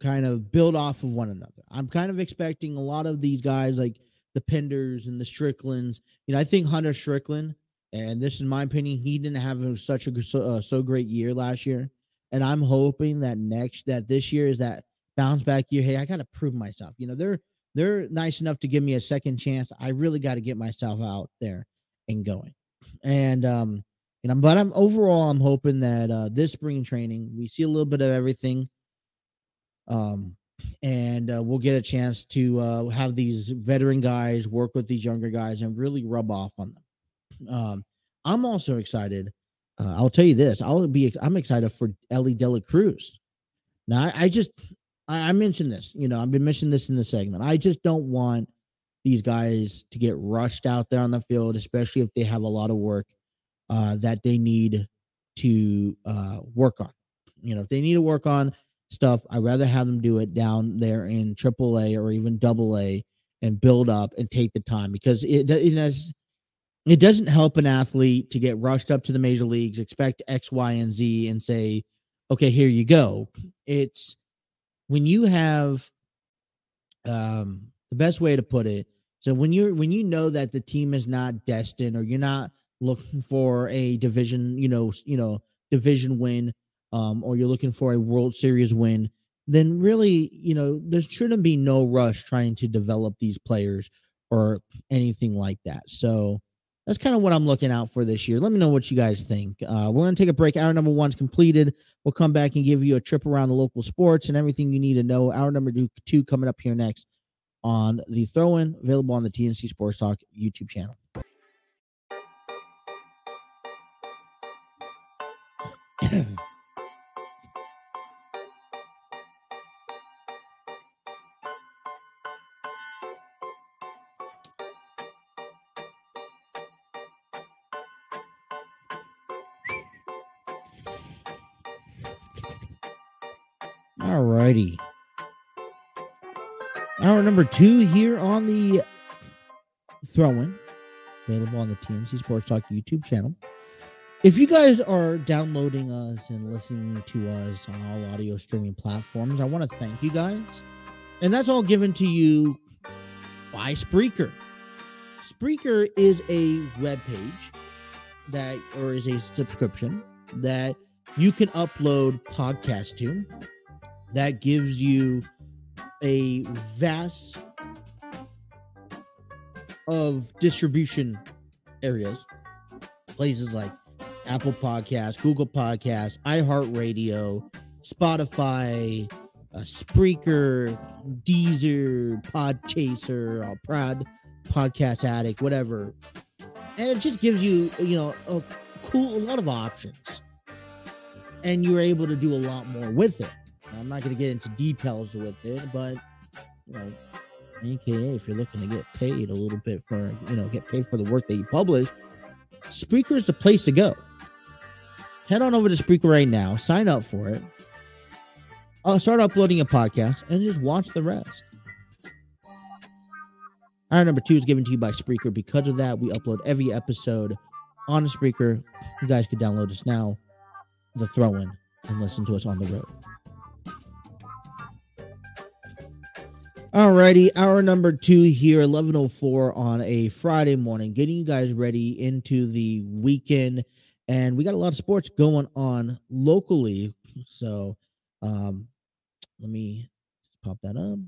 kind of build off of one another. I'm kind of expecting a lot of these guys like the Penders and the Stricklands. I think Hunter Strickland, and this is my opinion, he didn't have such a so great year last year. And I'm hoping that this year is that bounce back year. Hey, I got to prove myself. They're nice enough to give me a second chance. I really got to get myself out there and going. And but I'm hoping that this spring training we see a little bit of everything. And we'll get a chance to have these veteran guys work with these younger guys and really rub off on them. I'm also excited. I'll tell you this. I'm excited for Ellie De La Cruz. Now, I mentioned this. I've been mentioning this in the segment. I just don't want these guys to get rushed out there on the field, especially if they have a lot of work that they need to work on. If they need to work on stuff, I'd rather have them do it down there in AAA or even AA and build up and take the time, because it doesn't help an athlete to get rushed up to the major leagues, expect X, Y, and Z, and say, okay, here you go. It's when you have the best way to put it. So when you know that the team is not destined, or you're not looking for a division, division win, or you're looking for a World Series win, then really, there shouldn't be no rush trying to develop these players or anything like that. So that's kind of what I'm looking out for this year. Let me know what you guys think. We're going to take a break. Hour number 1's completed. We'll come back and give you a trip around the local sports and everything you need to know. Hour number 2 coming up here next on the Throw-In, available on the TNC Sports Talk YouTube channel. All righty. Hour number 2 here on the Throw-In, available on the TNC Sports Talk YouTube channel. If you guys are downloading us and listening to us on all audio streaming platforms, I want to thank you guys. And that's all given to you by Spreaker. Spreaker is a webpage is a subscription that you can upload podcasts to, that gives you a vast of distribution areas, places like Apple Podcasts, Google Podcasts, iHeartRadio, Spotify, Spreaker, Deezer, Podchaser, Podcast Addict, whatever. And it just gives you, a lot of options. And you're able to do a lot more with it. I'm not going to get into details with it, but, AKA, if you're looking to get paid a little bit for, get paid for the work that you publish, Spreaker is the place to go. Head on over to Spreaker right now, sign up for it. I'll start uploading a podcast and just watch the rest. Hour number 2 is given to you by Spreaker. Because of that, we upload every episode on Spreaker. You guys can download us now, the Throw-In, and listen to us on the road. Alrighty, hour number 2 here, 11:04 on a Friday morning, getting you guys ready into the weekend, and we got a lot of sports going on locally. So, let me pop that up.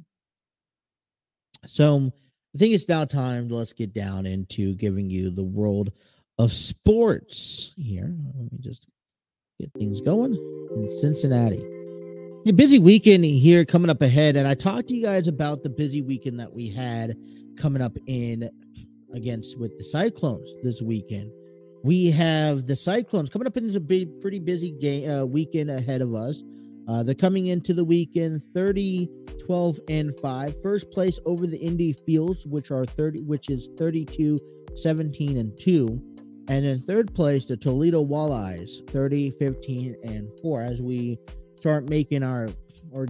So, I think it's now time. Let's get down into giving you the world of sports here. Let me just get things going in Cincinnati. A busy weekend here coming up ahead, and I talked to you guys about the busy weekend that we had coming up in with the Cyclones this weekend. We have the Cyclones coming up into a pretty busy weekend ahead of us. They're coming into the weekend 30, 12, and 5. First place over the Indy Fields, which is 32, 17, and 2. And in third place, the Toledo Walleyes, 30, 15, and 4. As we start making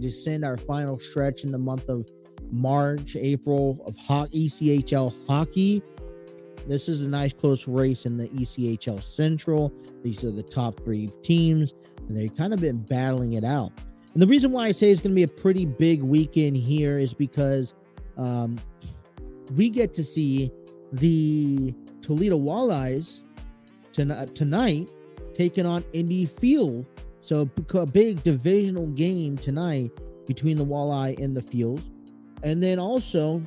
descend our final stretch in the month of March, April of ECHL hockey. This is a nice close race in the ECHL Central. These are the top 3 teams, and they've kind of been battling it out. And the reason why I say it's going to be a pretty big weekend here is because we get to see the Toledo Walleyes tonight taking on Indy Field. So a big divisional game tonight between the Walleye and the Fields. And then also,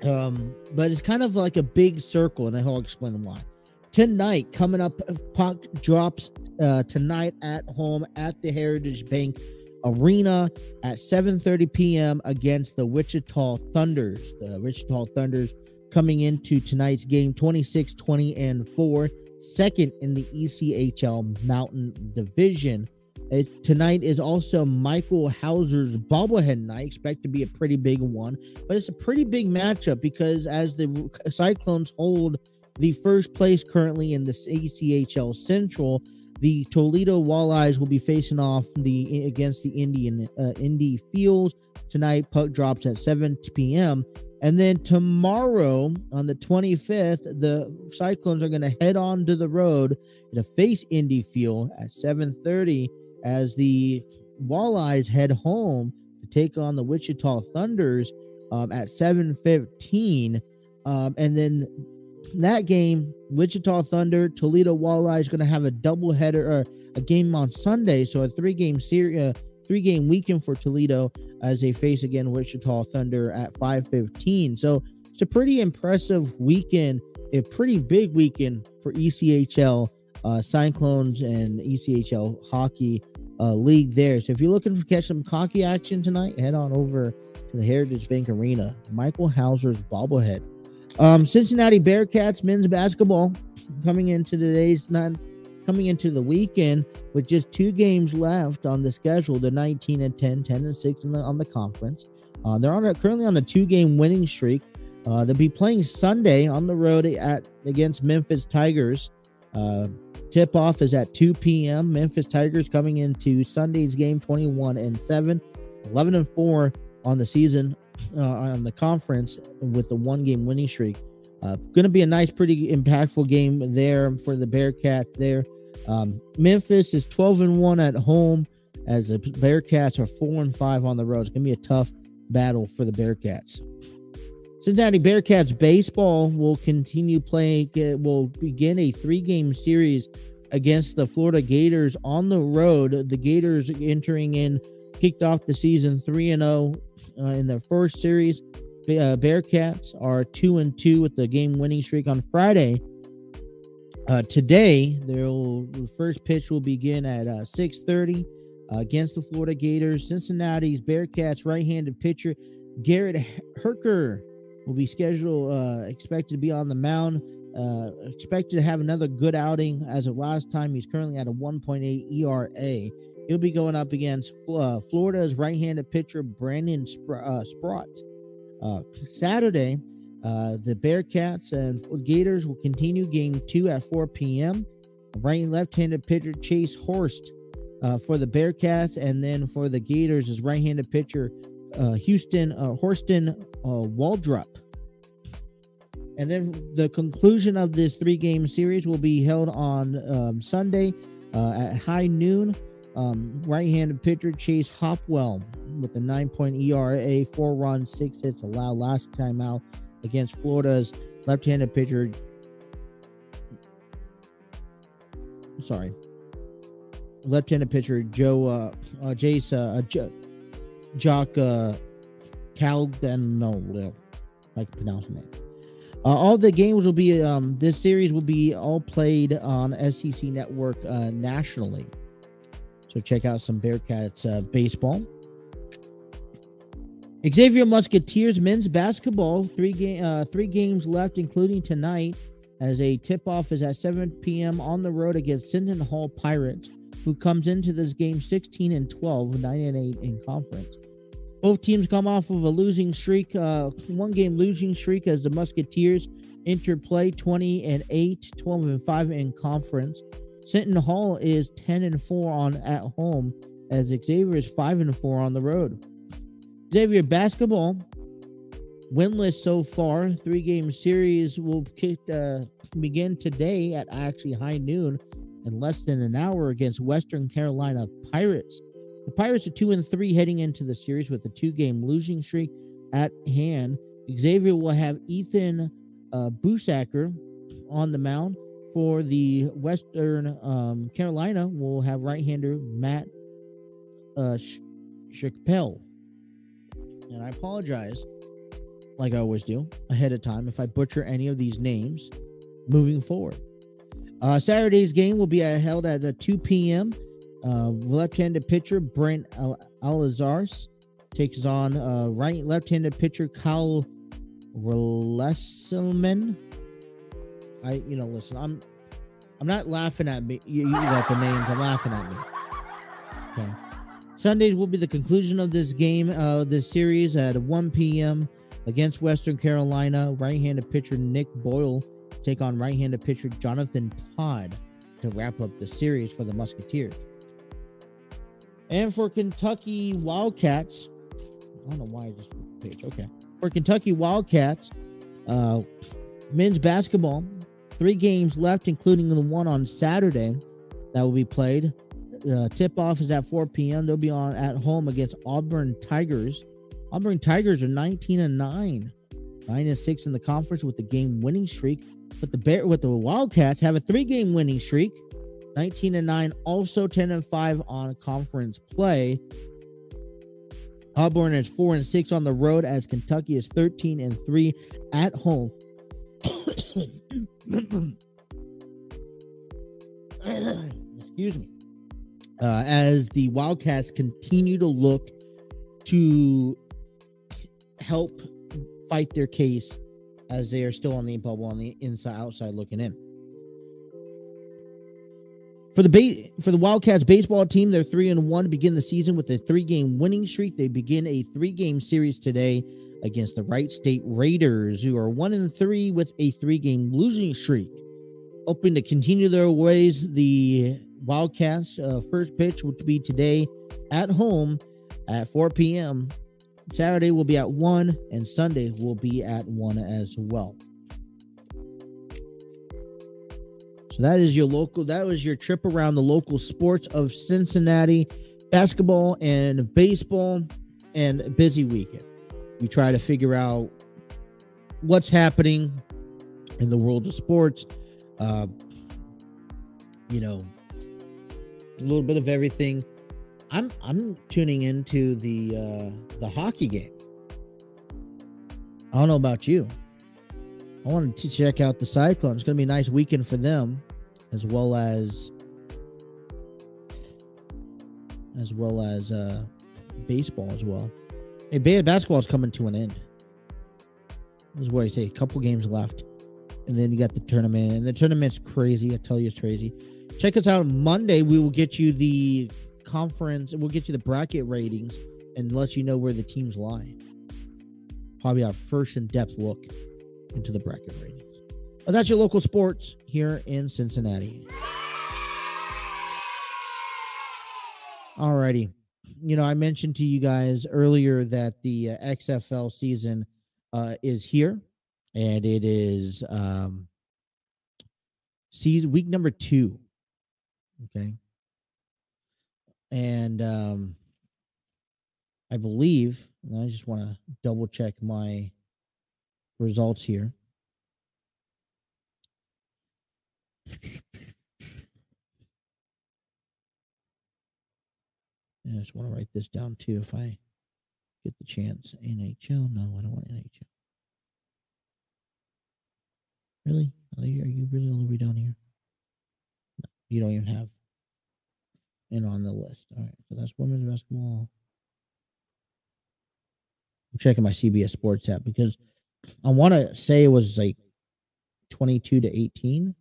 but it's kind of like a big circle, and I'll explain why. Tonight, coming up, puck drops tonight at home at the Heritage Bank Arena at 7:30 p.m. against the Wichita Thunders. The Wichita Thunders coming into tonight's game 26, 20, and 4, second in the ECHL Mountain Division. Tonight is also Michael Hauser's bobblehead night. Expect to be a pretty big one, but it's a pretty big matchup because as the Cyclones hold the first place currently in the ECHL Central, the Toledo Walleyes will be facing off against the Indy Fields tonight. Puck drops at 7 p.m. And then tomorrow on the 25th, the Cyclones are going to head on to the road to face Indy Field at 7:30 as the Walleyes head home to take on the Wichita Thunders at 7:15. And then that game, Wichita Thunder, Toledo Walleyes going to have a doubleheader or a game on Sunday. So a three-game weekend for Toledo as they face again Wichita Thunder at 5:15. So it's a pretty impressive weekend, a pretty big weekend for ECHL Cyclones and ECHL hockey league there. So if you're looking to catch some hockey action tonight, head on over to the Heritage Bank Arena. Michael Hauser's bobblehead. Cincinnati Bearcats men's basketball coming into the weekend with just 2 games left on the schedule. They're 19-10, 10-6 on the conference. They're currently on a 2-game winning streak. They'll be playing Sunday on the road against Memphis Tigers. Tip-off is at 2 p.m. Memphis Tigers coming into Sunday's game 21-7, 11-4 on the season on the conference with the 1-game winning streak. Going to be a nice, pretty impactful game there for the Bearcats there. Memphis is 12-1 at home as the Bearcats are 4-5 on the road. It's going to be a tough battle for the Bearcats. Cincinnati Bearcats baseball will continue playing. Will begin a 3-game series against the Florida Gators on the road. The Gators kicked off the season 3-0 in their first series. Bearcats are 2-2 with the game winning streak on Friday. Today, the first pitch will begin at 6:30 against the Florida Gators. Cincinnati's Bearcats right-handed pitcher Garrett Herker will be expected to be on the mound. Expected to have another good outing as of last time. He's currently at a 1.8 ERA. He'll be going up against Florida's right-handed pitcher Brandon Sprott. Saturday, the Bearcats and Gators will continue game 2 at 4 p.m. Right and left-handed pitcher Chase Horst for the Bearcats, and then for the Gators is right-handed pitcher Houston Waldrop. And then the conclusion of this 3-game series will be held on Sunday at high noon. Right-handed pitcher Chase Hopwell with a 9.0 ERA, 4 runs, 6 hits allowed last time out against Florida's left-handed pitcher. Left-handed pitcher Jock Calden, if I can pronounce his name. All the games will be this series will be all played on SEC Network nationally. So check out some Bearcats baseball. Xavier Musketeers men's basketball, three games left, including tonight, as a tip-off is at 7 p.m. on the road against Seton Hall Pirates, who comes into this game 16-12, 9-8 in conference. Both teams come off of a losing streak, one-game losing streak, as the Musketeers enter play 20-8, 12-5 in conference. Seton Hall is 10-4 at home, as Xavier is 5-4 on the road. Xavier basketball, winless so far. 3-game series will begin today at actually high noon in less than an hour against Western Carolina Pirates. The Pirates are 2-3 heading into the series with a 2-game losing streak at hand. Xavier will have Ethan Busacker on the mound. For the Western Carolina, we'll have right-hander Matt Shakpel. And I apologize, like I always do, ahead of time if I butcher any of these names moving forward. Saturday's game will be held at 2 p.m. Left-handed pitcher Brent Alazars takes on left-handed pitcher Kyle Lesselman. Listen, I'm not laughing at me. You got the names. I'm laughing at me. Okay. Sundays will be the conclusion of this game, this series at 1 p.m. against Western Carolina. Right-handed pitcher Nick Boyle take on right-handed pitcher Jonathan Todd to wrap up the series for the Musketeers. And for Kentucky Wildcats, I don't know why I just moved the page. Okay. For Kentucky Wildcats, men's basketball, 3 games left, including the one on Saturday that will be played. Tip-off is at 4 p.m. They'll be on at home against Auburn Tigers. Auburn Tigers are 19-9, 9-6 in the conference with the game winning streak. But the Wildcats have a 3-game winning streak, 19-9, also 10-5 on conference play. Auburn is 4-6 on the road, as Kentucky is 13-3 at home. Excuse me. As the Wildcats continue to look to help fight their case, as they are still on the bubble on the outside looking in. For the Wildcats baseball team, they're 3-1 to begin the season with a 3-game winning streak. They begin a 3-game series today against the Wright State Raiders, who are 1-3 with a 3-game losing streak. Hoping to continue their ways, the Wildcats' first pitch will be today at home at 4 p.m. Saturday will be at 1, and Sunday will be at 1 as well. So that was your trip around the local sports of Cincinnati, basketball and baseball, and a busy weekend. We try to figure out what's happening in the world of sports. A little bit of everything. I'm tuning into the hockey game. I don't know about you. I wanted to check out the Cyclones. It's going to be a nice weekend for them, as well as baseball as well. Hey, basketball is coming to an end. This is what I say. A couple games left, and then you got the tournament, and the tournament's crazy. I tell you, it's crazy. Check us out on Monday. We will get you the conference. We'll get you the bracket ratings and let you know where the teams lie. Probably our first in-depth look into the bracket ratings. But that's your local sports here in Cincinnati. Alrighty. I mentioned to you guys earlier that the XFL season is here, and it is season week number 2. Okay. And I believe, and I just want to double check my results here. I just want to write this down too if I get the chance. NHL? No, I don't want NHL. Really? Are you really all the way down here? No, you don't even have it on the list. All right, so that's women's basketball. I'm checking my CBS Sports app because I want to say it was like 22-18,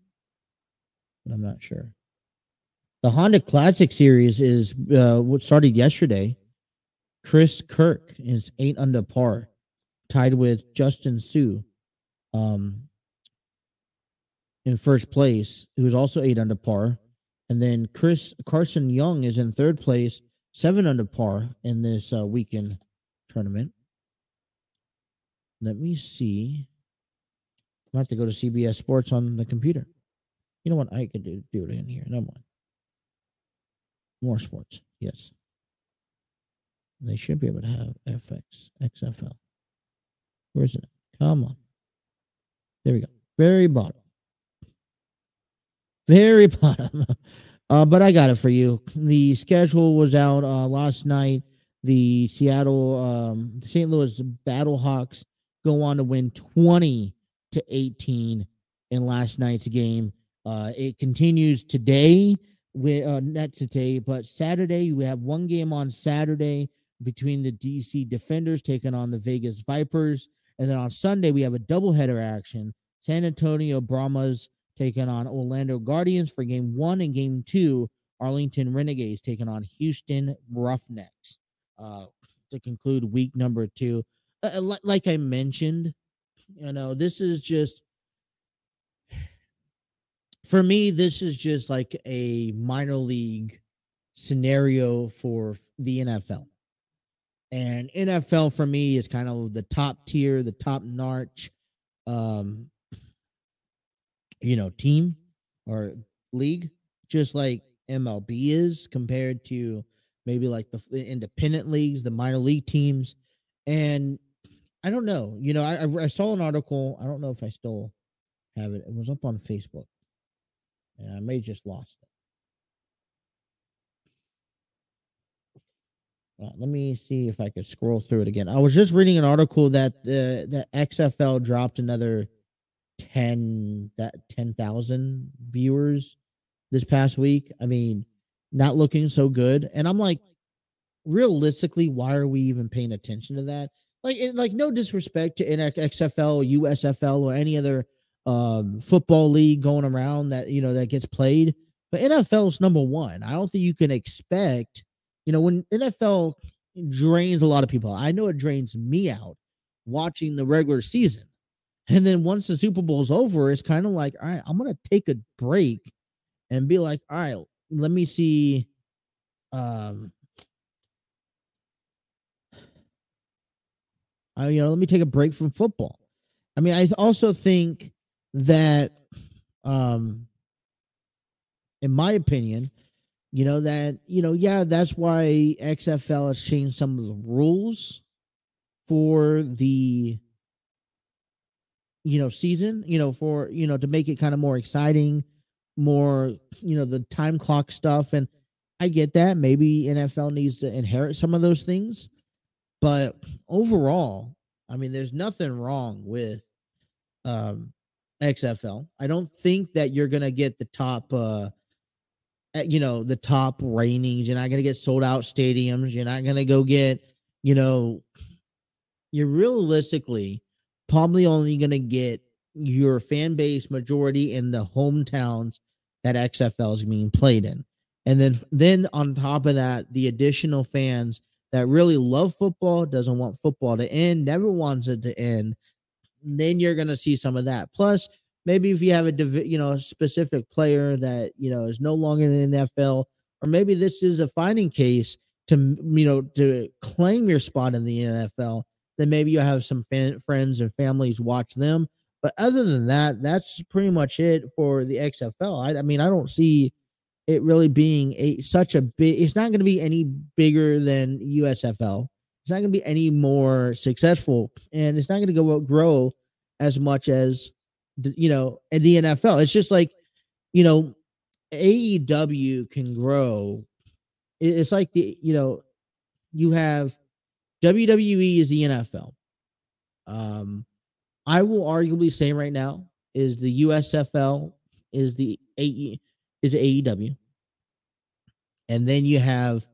but I'm not sure. The Honda Classic Series is what started yesterday. Chris Kirk is 8 under par, tied with Justin Sue in first place, who is also 8 under par. And then Carson Young is in third place, 7 under par in this weekend tournament. Let me see. I have to go to CBS Sports on the computer. You know what? I could do it in here. No more. More sports. Yes. They should be able to have XFL. Where is it? Come on. There we go. Very bottom. Very bottom. But I got it for you. The schedule was out last night. The St. Louis Battlehawks go on to win 20-18 in last night's game. It continues today. Not today, but Saturday. We have one game on Saturday between the DC Defenders taking on the Vegas Vipers. And then on Sunday, we have a doubleheader action. San Antonio Brahmas taking on Orlando Guardians for game 1, and game 2, Arlington Renegades taking on Houston Roughnecks to conclude week number 2. Like I mentioned, this is just, for me, this is just like a minor league scenario for the NFL. And NFL for me is kind of the top tier, the top notch, team or league, just like MLB is compared to maybe like the independent leagues, the minor league teams. And I don't know, I saw an article. I don't know if I still have it. It was up on Facebook. And I may have just lost it. Let me see if I could scroll through it again. I was just reading an article that the XFL dropped another 10,000 viewers this past week. I mean, not looking so good. And I'm like, realistically, why are we even paying attention to that? Like no disrespect to XFL, USFL, or any other football league going around that that gets played, but NFL is number one. I don't think you can expect. When NFL drains a lot of people, I know it drains me out watching the regular season. And then once the Super Bowl is over, it's kind of like, all right, I'm going to take a break and be like, all right, let me see. Let me take a break from football. I mean, I also think that, in my opinion, that's why XFL has changed some of the rules for the, season, to make it kind of more exciting, more, the time clock stuff. And I get that. Maybe NFL needs to inherit some of those things. But overall, I mean, there's nothing wrong with XFL. I don't think that you're going to get the top, the top ratings. You're not going to get sold out stadiums. You're not going to go get, you're realistically probably only going to get your fan base majority in the hometowns that XFL is being played in. And then on top of that, the additional fans that really love football, doesn't want football to end, never wants it to end, then you're going to see some of that. Plus, maybe if you have a specific player that, is no longer in the NFL, or maybe this is a finding case to claim your spot in the NFL, then maybe you'll have some friends and families watch them. But other than that, that's pretty much it for the XFL. I mean, I don't see it really being such a big, it's not going to be any bigger than USFL. It's not going to be any more successful, and it's not going to grow as much as, in the NFL. It's just like, AEW can grow. It's like you have WWE is the NFL. I will arguably say right now is the USFL is the AEW. And then you have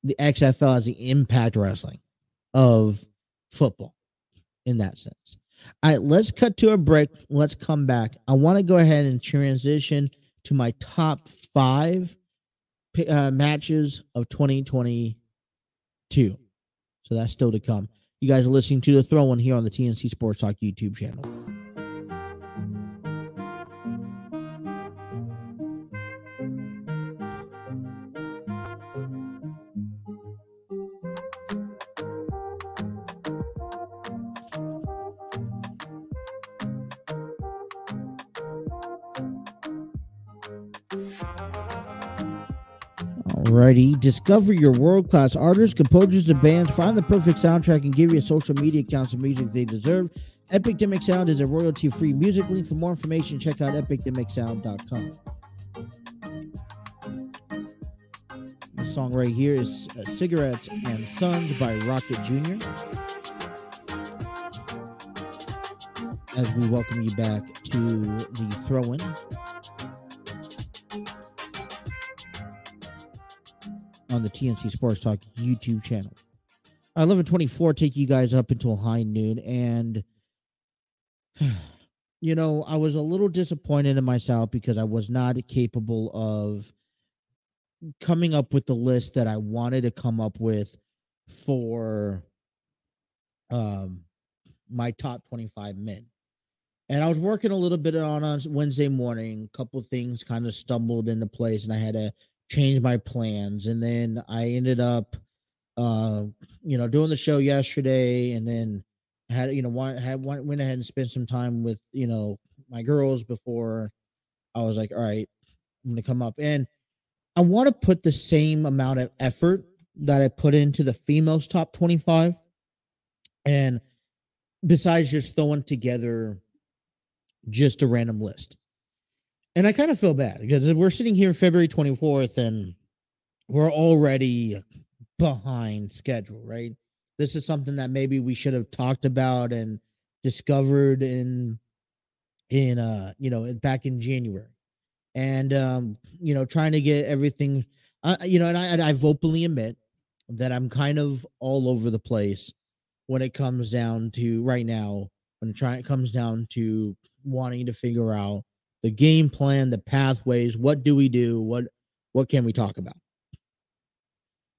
the XFL as the Impact Wrestling of football in that sense. All right, let's cut to a break. Let's come back. I want to go ahead and transition to my top 5 matches of 2022. So that's still to come. You guys are listening to The Throw-In here on the TNC Sports Talk YouTube channel. Alrighty, discover your world-class artists, composers, and bands. Find the perfect soundtrack and give your social media accounts the music they deserve. Epidemic Sound is a royalty-free music link. For more information, check out epidemicsound.com. The song right here is Cigarettes and Sons by Rocket Jr. As we welcome you back to the Throw-In. On the TNC Sports Talk YouTube channel. 11:24 take you guys up until high noon, and you know, I was a little disappointed in myself because I was not capable of coming up with the list that I wanted to come up with for my top 25 men. And I was working a little bit on Wednesday morning. A couple of things kind of stumbled into place, and I had to change my plans. And then I ended up, doing the show yesterday, and then had, went ahead and spent some time with, my girls before I was like, all right, I'm going to come up. And I want to put the same amount of effort that I put into the females top 25. And besides just throwing together just a random list. And I kind of feel bad because we're sitting here February 24th and we're already behind schedule, right? This is something that maybe we should have talked about and discovered in back in January. And, trying to get everything, and I vocally admit that I'm kind of all over the place when it comes down to right now, it comes down to wanting to figure out the game plan, the pathways, what do we do? What can we talk about?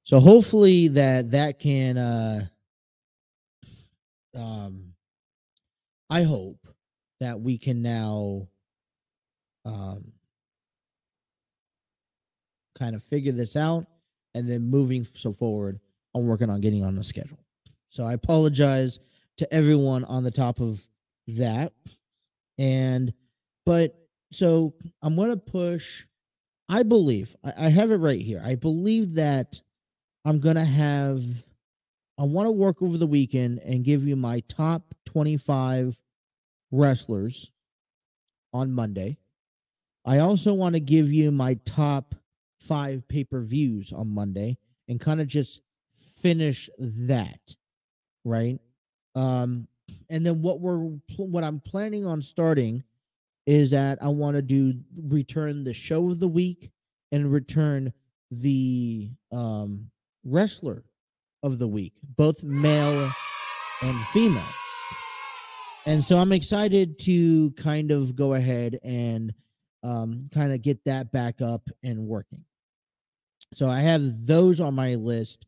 So hopefully that can, I hope that we can now, kind of figure this out, and then moving forward, I'm working on getting on the schedule. So I apologize to everyone on the top of that. So I'm going to push, I believe, I have it right here. I believe that I want to work over the weekend and give you my top 25 wrestlers on Monday. I also want to give you my top 5 pay-per-views on Monday and kind of just finish that, right? And then what I'm planning on starting is that I want to return the show of the week and return the wrestler of the week, both male and female. And so I'm excited to kind of go ahead and kind of get that back up and working. So I have those on my list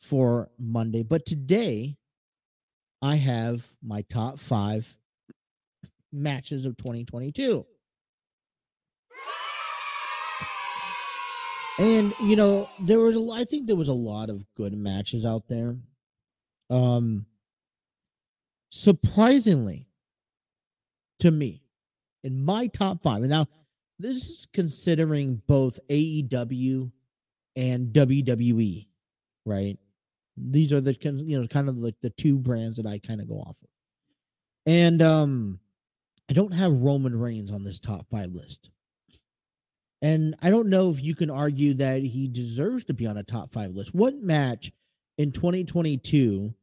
for Monday. But today, I have my top 5 matches of 2022. And, I think there was a lot of good matches out there. Surprisingly, to me, in my top 5, and now this is considering both AEW and WWE, right? These are the kind of like the 2 brands that I kind of go off of. And I don't have Roman Reigns on this top 5 list. And I don't know if you can argue that he deserves to be on a top 5 list. What match in 2022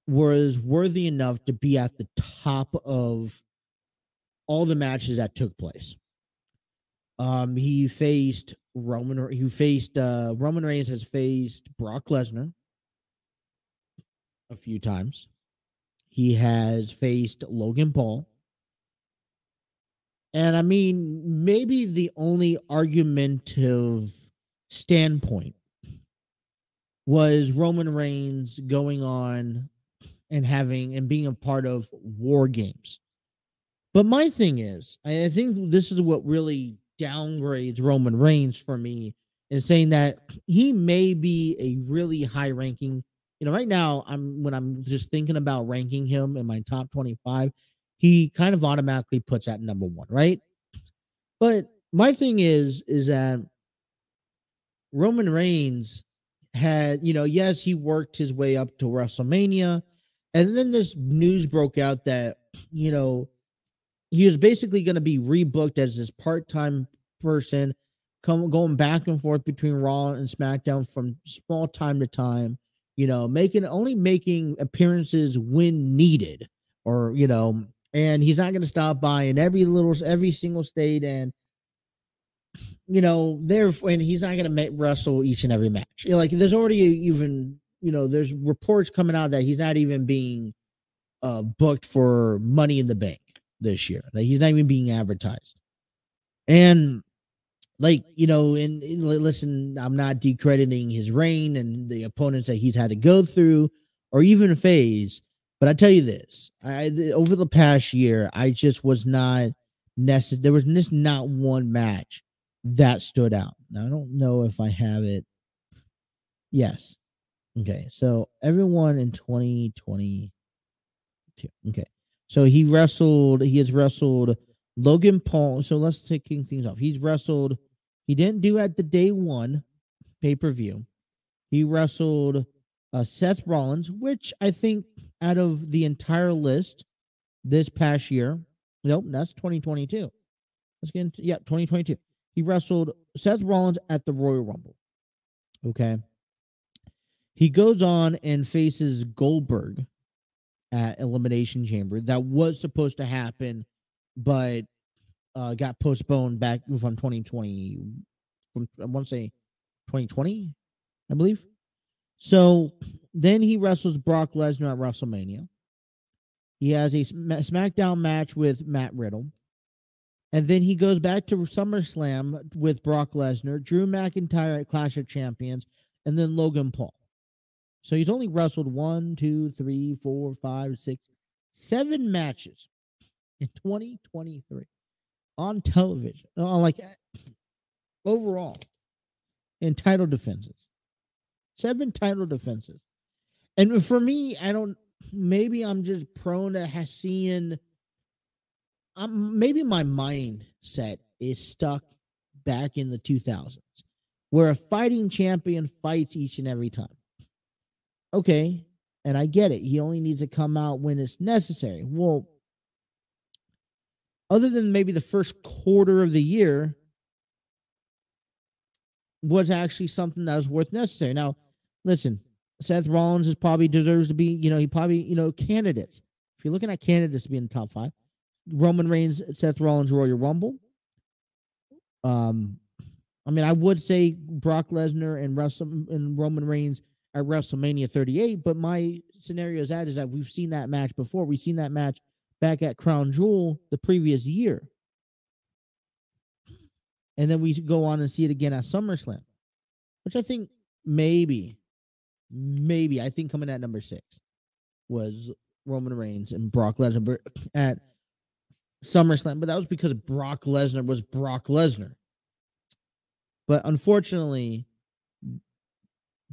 was worthy enough to be at the top of all the matches that took place? He faced Roman Reigns has faced Brock Lesnar a few times. He has faced Logan Paul. And I mean, maybe the only argumentative standpoint was Roman Reigns going on and having and being a part of War Games. But my thing is, I think this is what really downgrades Roman Reigns for me, is saying that he may be a really high ranking. Right now, when I'm just thinking about ranking him in my top 25, he kind of automatically puts at number 1, right? But my thing is that Roman Reigns had, yes, he worked his way up to WrestleMania. And then this news broke out that, he was basically going to be rebooked as this part-time person, going back and forth between Raw and SmackDown from small time to time, only making appearances when needed, or, and he's not going to stop by in every single state. And, and he's not going to wrestle each and every match. There's already even, there's reports coming out that he's not even being booked for Money in the Bank this year. He's not even being advertised. And listen, I'm not discrediting his reign and the opponents that he's had to go through or even phase. But I tell you this, over the past year, I just was not necessary. There was just not one match that stood out. Now, I don't know if I have it. Yes. Okay. So everyone in 2022. Okay. So he has wrestled Logan Paul. So let's take things off. He didn't do at the day 1 pay-per-view. He wrestled Seth Rollins, which I think out of the entire list this past year, nope, that's 2022. Let's get into, 2022. He wrestled Seth Rollins at the Royal Rumble. Okay. He goes on and faces Goldberg at Elimination Chamber. That was supposed to happen, but got postponed back from 2020. I want to say 2020, I believe. So then he wrestles Brock Lesnar at WrestleMania. He has a SmackDown match with Matt Riddle. And then he goes back to SummerSlam with Brock Lesnar, Drew McIntyre at Clash of Champions, and then Logan Paul. So he's only wrestled 1, 2, 3, 4, 5, 6, 7 matches in 2023 on television. Overall, in title defenses. 7 title defenses. And for me, maybe I'm just prone to seeing, maybe my mindset is stuck back in the 2000s, where a fighting champion fights each and every time. Okay, and I get it. He only needs to come out when it's necessary. Well, other than maybe the first quarter of the year was actually something that was worth necessary. Now, listen, Seth Rollins probably deserves to be, he probably, candidates. If you're looking at candidates to be in the top 5, Roman Reigns, Seth Rollins, Royal Rumble. I would say Brock Lesnar and Roman Reigns at WrestleMania 38, but my scenario is that we've seen that match before. We've seen that match back at Crown Jewel the previous year. And then we go on and see it again at SummerSlam, which I think maybe I think coming at number 6 was Roman Reigns and Brock Lesnar at SummerSlam, but that was because Brock Lesnar was Brock Lesnar. But unfortunately,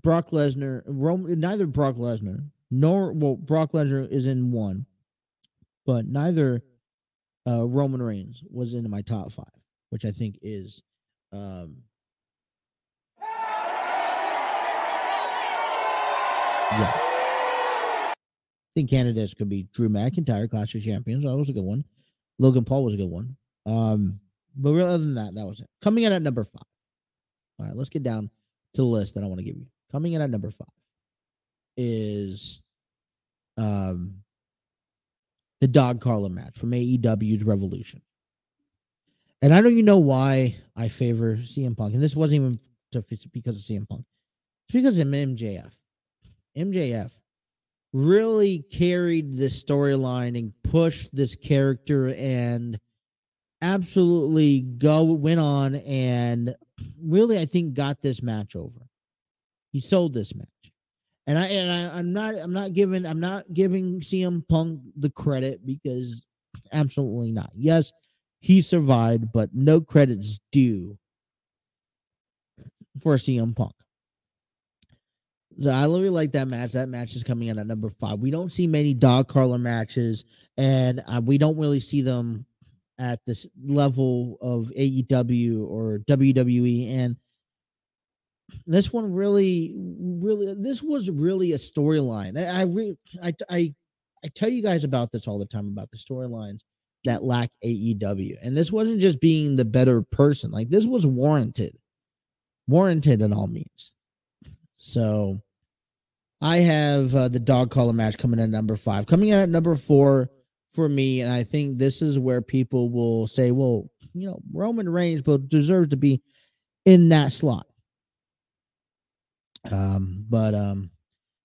Brock Lesnar, neither Brock Lesnar Brock Lesnar is in 1, but neither Roman Reigns was in my top 5, which I think is yeah. I think candidates could be Drew McIntyre, Clash of Champions. That was a good one. Logan Paul was a good one. But other than that, that was it. Coming in at number 5. All right, let's get down to the list that I want to give you. Coming in at number 5 is the Dog Carlin match from AEW's Revolution. And I don't even know why I favor CM Punk. And this wasn't even because of CM Punk. It's because of MJF. MJF really carried this storyline and pushed this character and absolutely went on and really, I think, got this match over. He sold this match. I'm not giving CM Punk the credit, because absolutely not. Yes, he survived, but no credit's due for CM Punk. So I really like that match. That match is coming in at number 5. We don't see many dog collar matches, and we don't really see them at this level of AEW or WWE. And this one really, this was really a storyline. I tell you guys about this all the time, about the storylines that lack AEW. And this wasn't just being the better person. Like, this was warranted in all means. So I have the dog collar match coming in at number 5. Coming in at number 4 for me, and I think this is where people will say, well, Roman Reigns deserves to be in that slot. But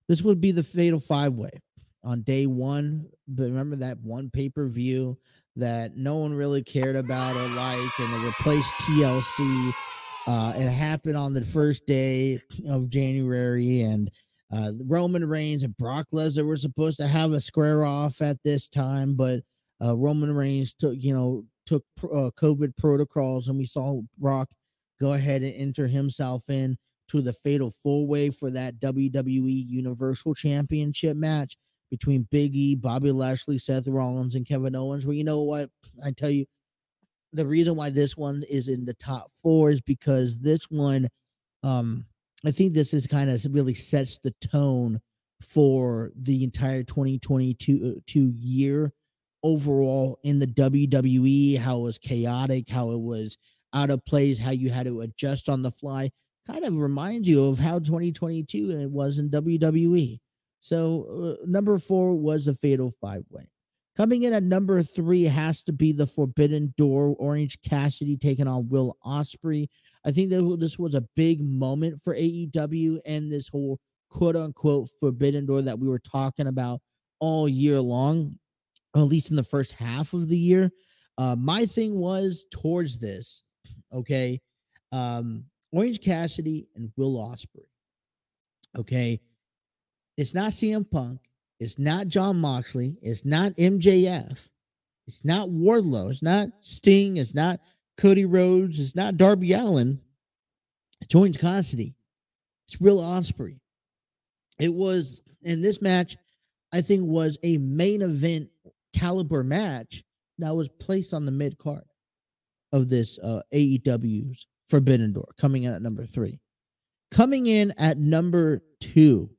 this would be the Fatal 5-Way on day 1. But remember that one pay-per-view that no one really cared about or liked, and it replaced TLC. It happened on the first day of January, and Roman Reigns and Brock Lesnar were supposed to have a square off at this time, but Roman Reigns took COVID protocols, and we saw Brock go ahead and enter himself in to the Fatal 4-Way for that WWE Universal Championship match between Big E, Bobby Lashley, Seth Rollins, and Kevin Owens. Well, you know what? I tell you, the reason why this one is in the top 4 is because this one, I think this is kind of really sets the tone for the entire 2022 year overall in the WWE, how it was chaotic, how it was out of place, how you had to adjust on the fly. Kind of reminds you of how 2022 it was in WWE. So number 4 was a Fatal 5-Way. Coming in at number 3 has to be the Forbidden Door, Orange Cassidy taking on Will Ospreay. I think that this was a big moment for AEW and this whole quote-unquote Forbidden Door that we were talking about all year long, at least in the first half of the year. My thing was towards this, okay, Orange Cassidy and Will Ospreay. Okay, it's not CM Punk. It's not John Moxley. It's not MJF. It's not Wardlow. It's not Sting. It's not Cody Rhodes. It's not Darby Allin. It's Orange Cassidy. It's Will Ospreay. It was, and this match, I think, was a main event caliber match that was placed on the mid card of this AEW's Forbidden Door, coming in at number 3. Coming in at number 2,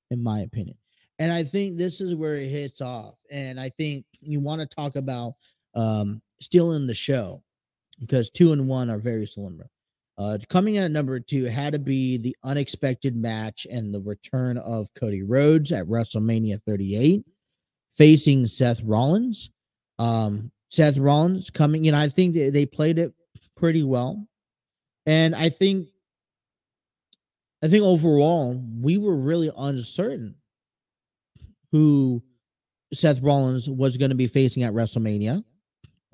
in my opinion. And I think this is where it hits off. And I think you want to talk about stealing the show, because 2 and 1 are very similar. Coming in at number 2 had to be the unexpected match and the return of Cody Rhodes at WrestleMania 38, facing Seth Rollins. Seth Rollins coming in, I think they played it pretty well. And I think overall, we were really uncertain who Seth Rollins was going to be facing at WrestleMania.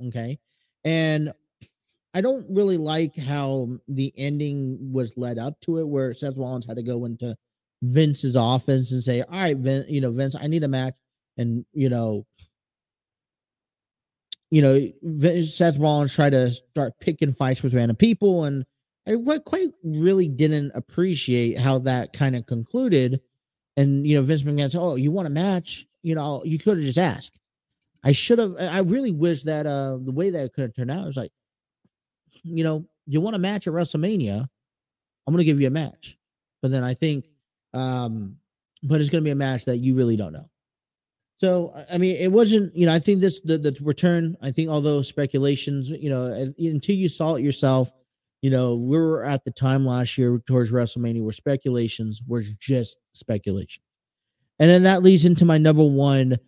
Okay. And I don't really like how the ending was led up to it, where Seth Rollins had to go into Vince's office and say, all right, Vince, I need a match. And, Seth Rollins tried to start picking fights with random people. And I quite really didn't appreciate how that kind of concluded. And, Vince McMahon said, oh, you want a match? You could have just asked. I really wish that the way that it could have turned out was like, you want a match at WrestleMania, I'm going to give you a match. But then I think, but it's going to be a match that you really don't know. So, I mean, it wasn't, I think the return, I think, although speculations, until you saw it yourself, we were at the time last year towards WrestleMania where speculations was just speculation. And then that leads into my number one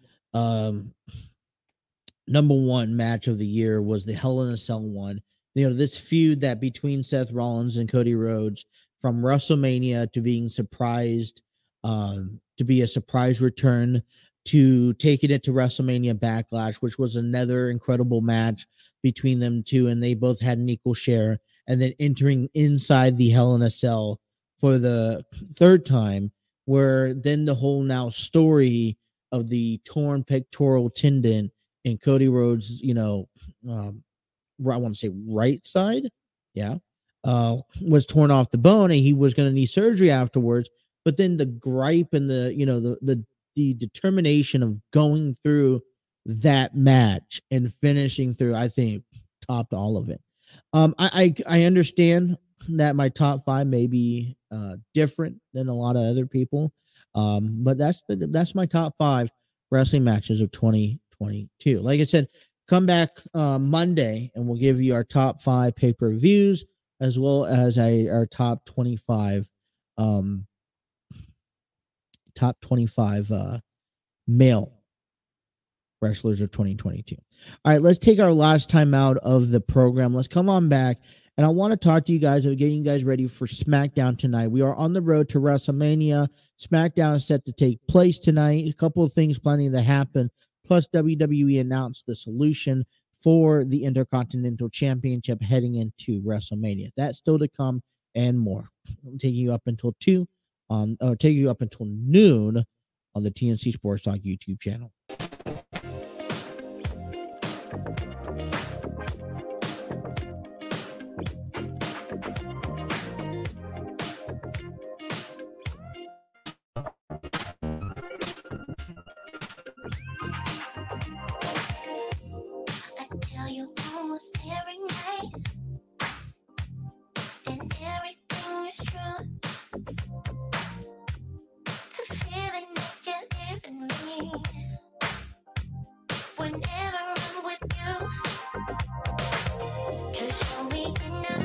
match of the year was the Hell in a Cell one. This feud that between Seth Rollins and Cody Rhodes, from WrestleMania to being surprised to be a surprise return to taking it to WrestleMania Backlash, which was another incredible match between them two, and they both had an equal share. And then entering inside the Hell in a Cell for the third time, where then the whole now story of the torn pectoral tendon in Cody Rhodes, I want to say right side, was torn off the bone, and he was going to need surgery afterwards. But then the gripe and the determination of going through that match and finishing through, I think, topped all of it. I understand that my top 5 may be different than a lot of other people, but that's my top 5 wrestling matches of 2022. Like I said, come back Monday and we'll give you our top 5 pay-per-views as well as our top 25 male wrestlers of 2022. All right, let's take our last time out of the program. Let's come on back, and I want to talk to you guys about getting you guys ready for SmackDown tonight. We are on the road to WrestleMania. SmackDown is set to take place tonight. A couple of things planning to happen. Plus, WWE announced the solution for the Intercontinental Championship heading into WrestleMania. That's still to come and more. I'm taking you up until taking you up until noon on the TNC Sports Talk YouTube channel.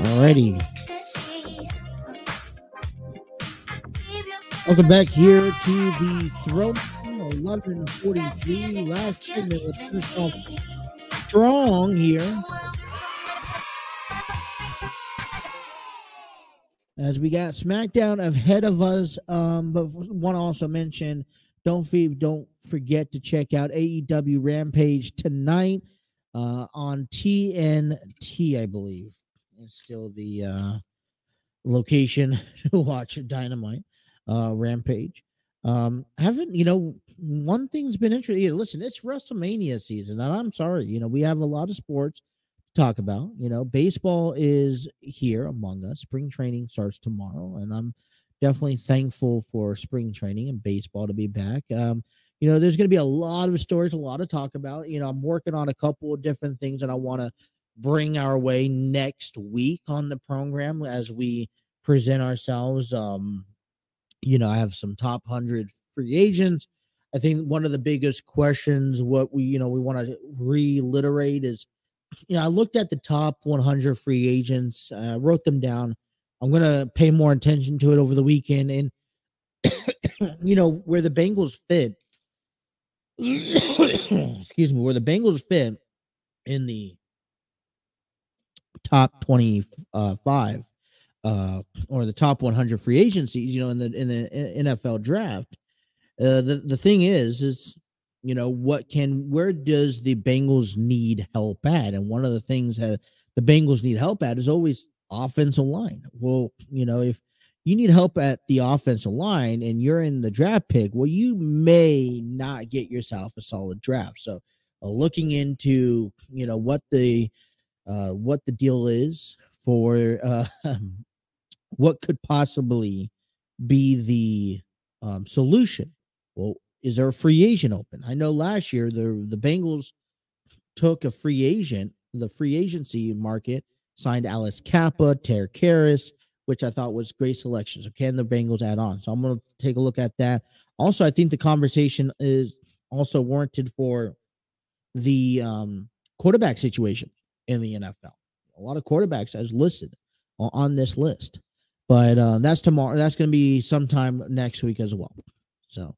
Alrighty. Welcome back here to the Throne 11:43. Last segment was first off strong here. As we got SmackDown ahead of us, but want to also mention, don't forget to check out AEW Rampage tonight on TNT, I believe. It's still the location to watch Dynamite Rampage. One thing's been interesting. Listen, it's WrestleMania season, and I'm sorry, we have a lot of sports to talk about. Baseball is here among us. Spring training starts tomorrow, and I'm definitely thankful for spring training and baseball to be back. There's going to be a lot of stories, a lot to talk about. I'm working on a couple of different things that I want to bring our way next week on the program as we present ourselves. I have some top 100 free agents. I think one of the biggest questions, what we want to reiterate is, I looked at the top 100 free agents, wrote them down. I'm going to pay more attention to it over the weekend, and where the Bengals fit, where the Bengals fit in the top 25 or the top 100 free agencies, in the NFL draft. The thing is where does the Bengals need help at? And one of the things that the Bengals need help at is always offensive line. Well, if you need help at the offensive line and you're in the draft pick, well, you may not get yourself a solid draft. So looking into, what the deal is for what could possibly be the solution. Well, is there a free agent open? I know last year the Bengals took a free agent, the free agency market, signed Alex Kappa, Ter Karras, which I thought was great selection. So can the Bengals add on? So I'm going to take a look at that. Also, I think the conversation is also warranted for the quarterback situation in the NFL. A lot of quarterbacks as listed on this list, but that's tomorrow. That's going to be sometime next week as well. So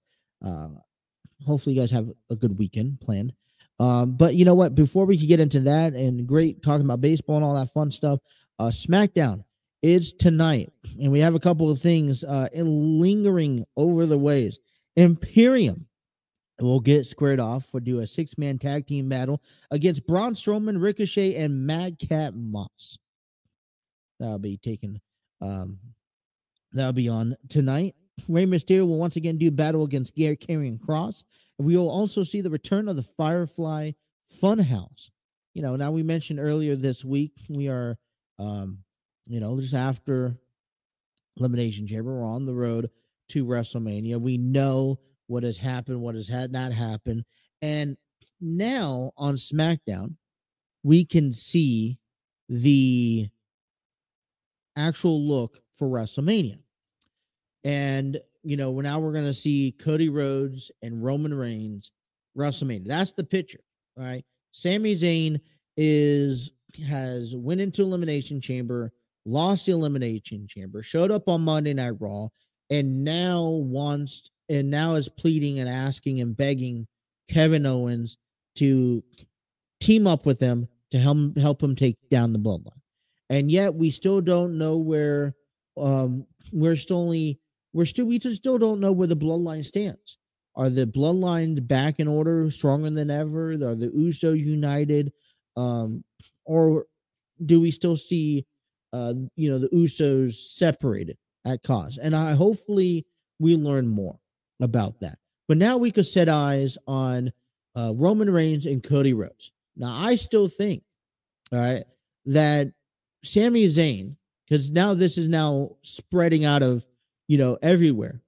hopefully you guys have a good weekend planned. But you know what? Before we can get into that and great talking about baseball and all that fun stuff, SmackDown is tonight, and we have a couple of things lingering over the ways. Imperium will get squared off. We'll do a 6-man tag team battle against Braun Strowman, Ricochet, and Madcap Moss. That'll be taken. That'll be on tonight. Rey Mysterio will once again do battle against Karrion Kross. We will also see the return of the Firefly Funhouse. Now we mentioned earlier this week, we are, just after Elimination Chamber, we're on the road to WrestleMania. We know what has happened, what has not happened. And now on SmackDown, we can see the actual look for WrestleMania. And, now we're going to see Cody Rhodes and Roman Reigns WrestleMania. That's the picture, all right? Sami Zayn has went into Elimination Chamber, lost the Elimination Chamber, showed up on Monday Night Raw, and now is pleading and asking and begging Kevin Owens to team up with them to help him take down the Bloodline. And yet we still don't know where we still don't know where the Bloodline stands. Are the Bloodline back in order, stronger than ever? Are the Usos united? Or do we still see the Usos separated at cause? And hopefully we learn more about that. But now we could set eyes on Roman Reigns and Cody Rhodes. Now I still think, all right, that Sami Zayn, because now this is now spreading out of everywhere,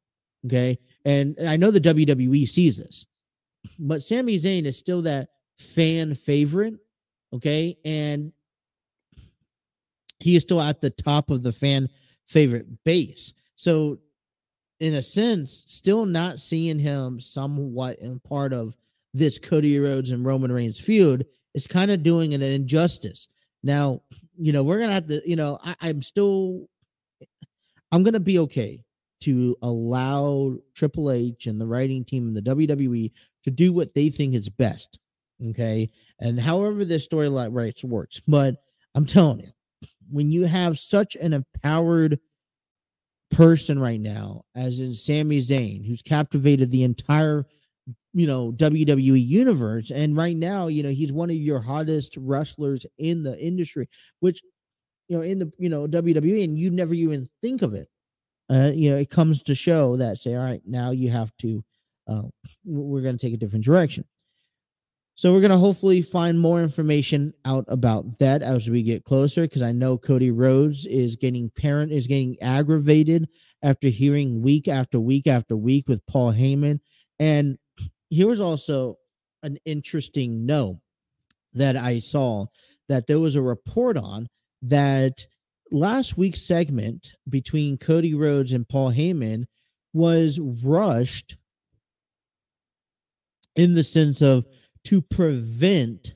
okay? And I know the WWE sees this, but Sami Zayn is still that fan favorite, okay? And he is still at the top of the fan favorite base. So in a sense, still not seeing him somewhat in part of this Cody Rhodes and Roman Reigns feud is kind of doing an injustice. Now, we're going to have to, I'm going to be okay to allow Triple H and the writing team and the WWE to do what they think is best. Okay. And however this storyline rights works, but I'm telling you, when you have such an empowered person right now, as in Sami Zayn, who's captivated the entire, WWE universe. And right now, he's one of your hottest wrestlers in the industry, which, in the, WWE, and you never even think of it. It comes to show that say, all right, now you have to, we're going to take a different direction. So we're going to hopefully find more information out about that as we get closer, because I know Cody Rhodes is getting aggravated after hearing week after week after week with Paul Heyman. And here was also an interesting note that I saw that there was a report on that last week's segment between Cody Rhodes and Paul Heyman was rushed in the sense of to prevent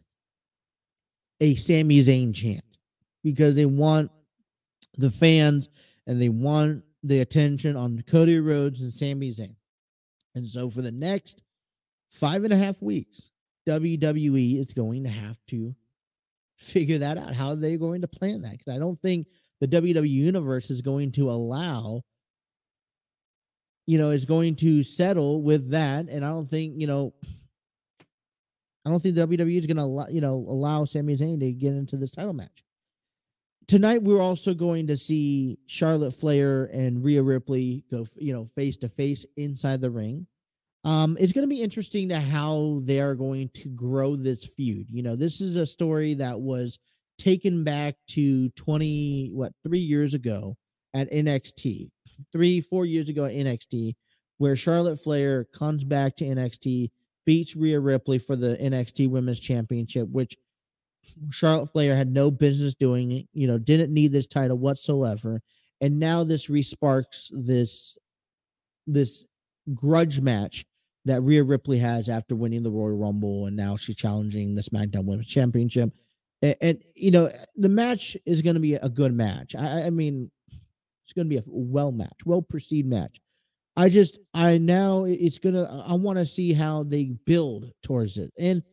a Sami Zayn chant, because they want the fans and they want the attention on Cody Rhodes and Sami Zayn. And so for the next 5.5 weeks, WWE is going to have to figure that out. How are they going to plan that? Because I don't think the WWE universe is going to allow, is going to settle with that. And I don't think, WWE is going to allow Sami Zayn to get into this title match. Tonight, we're also going to see Charlotte Flair and Rhea Ripley go, face to face inside the ring. It's going to be interesting to how they are going to grow this feud. This is a story that was taken back to 3 years ago at NXT, 3-4 years ago at NXT, where Charlotte Flair comes back to NXT, beats Rhea Ripley for the NXT Women's Championship, which Charlotte Flair had no business doing, didn't need this title whatsoever. And now this resparks this grudge match that Rhea Ripley has after winning the Royal Rumble, and now she's challenging the SmackDown Women's Championship. And the match is going to be a good match. I mean, it's going to be a well-perceived match. I want to see how they build towards it. And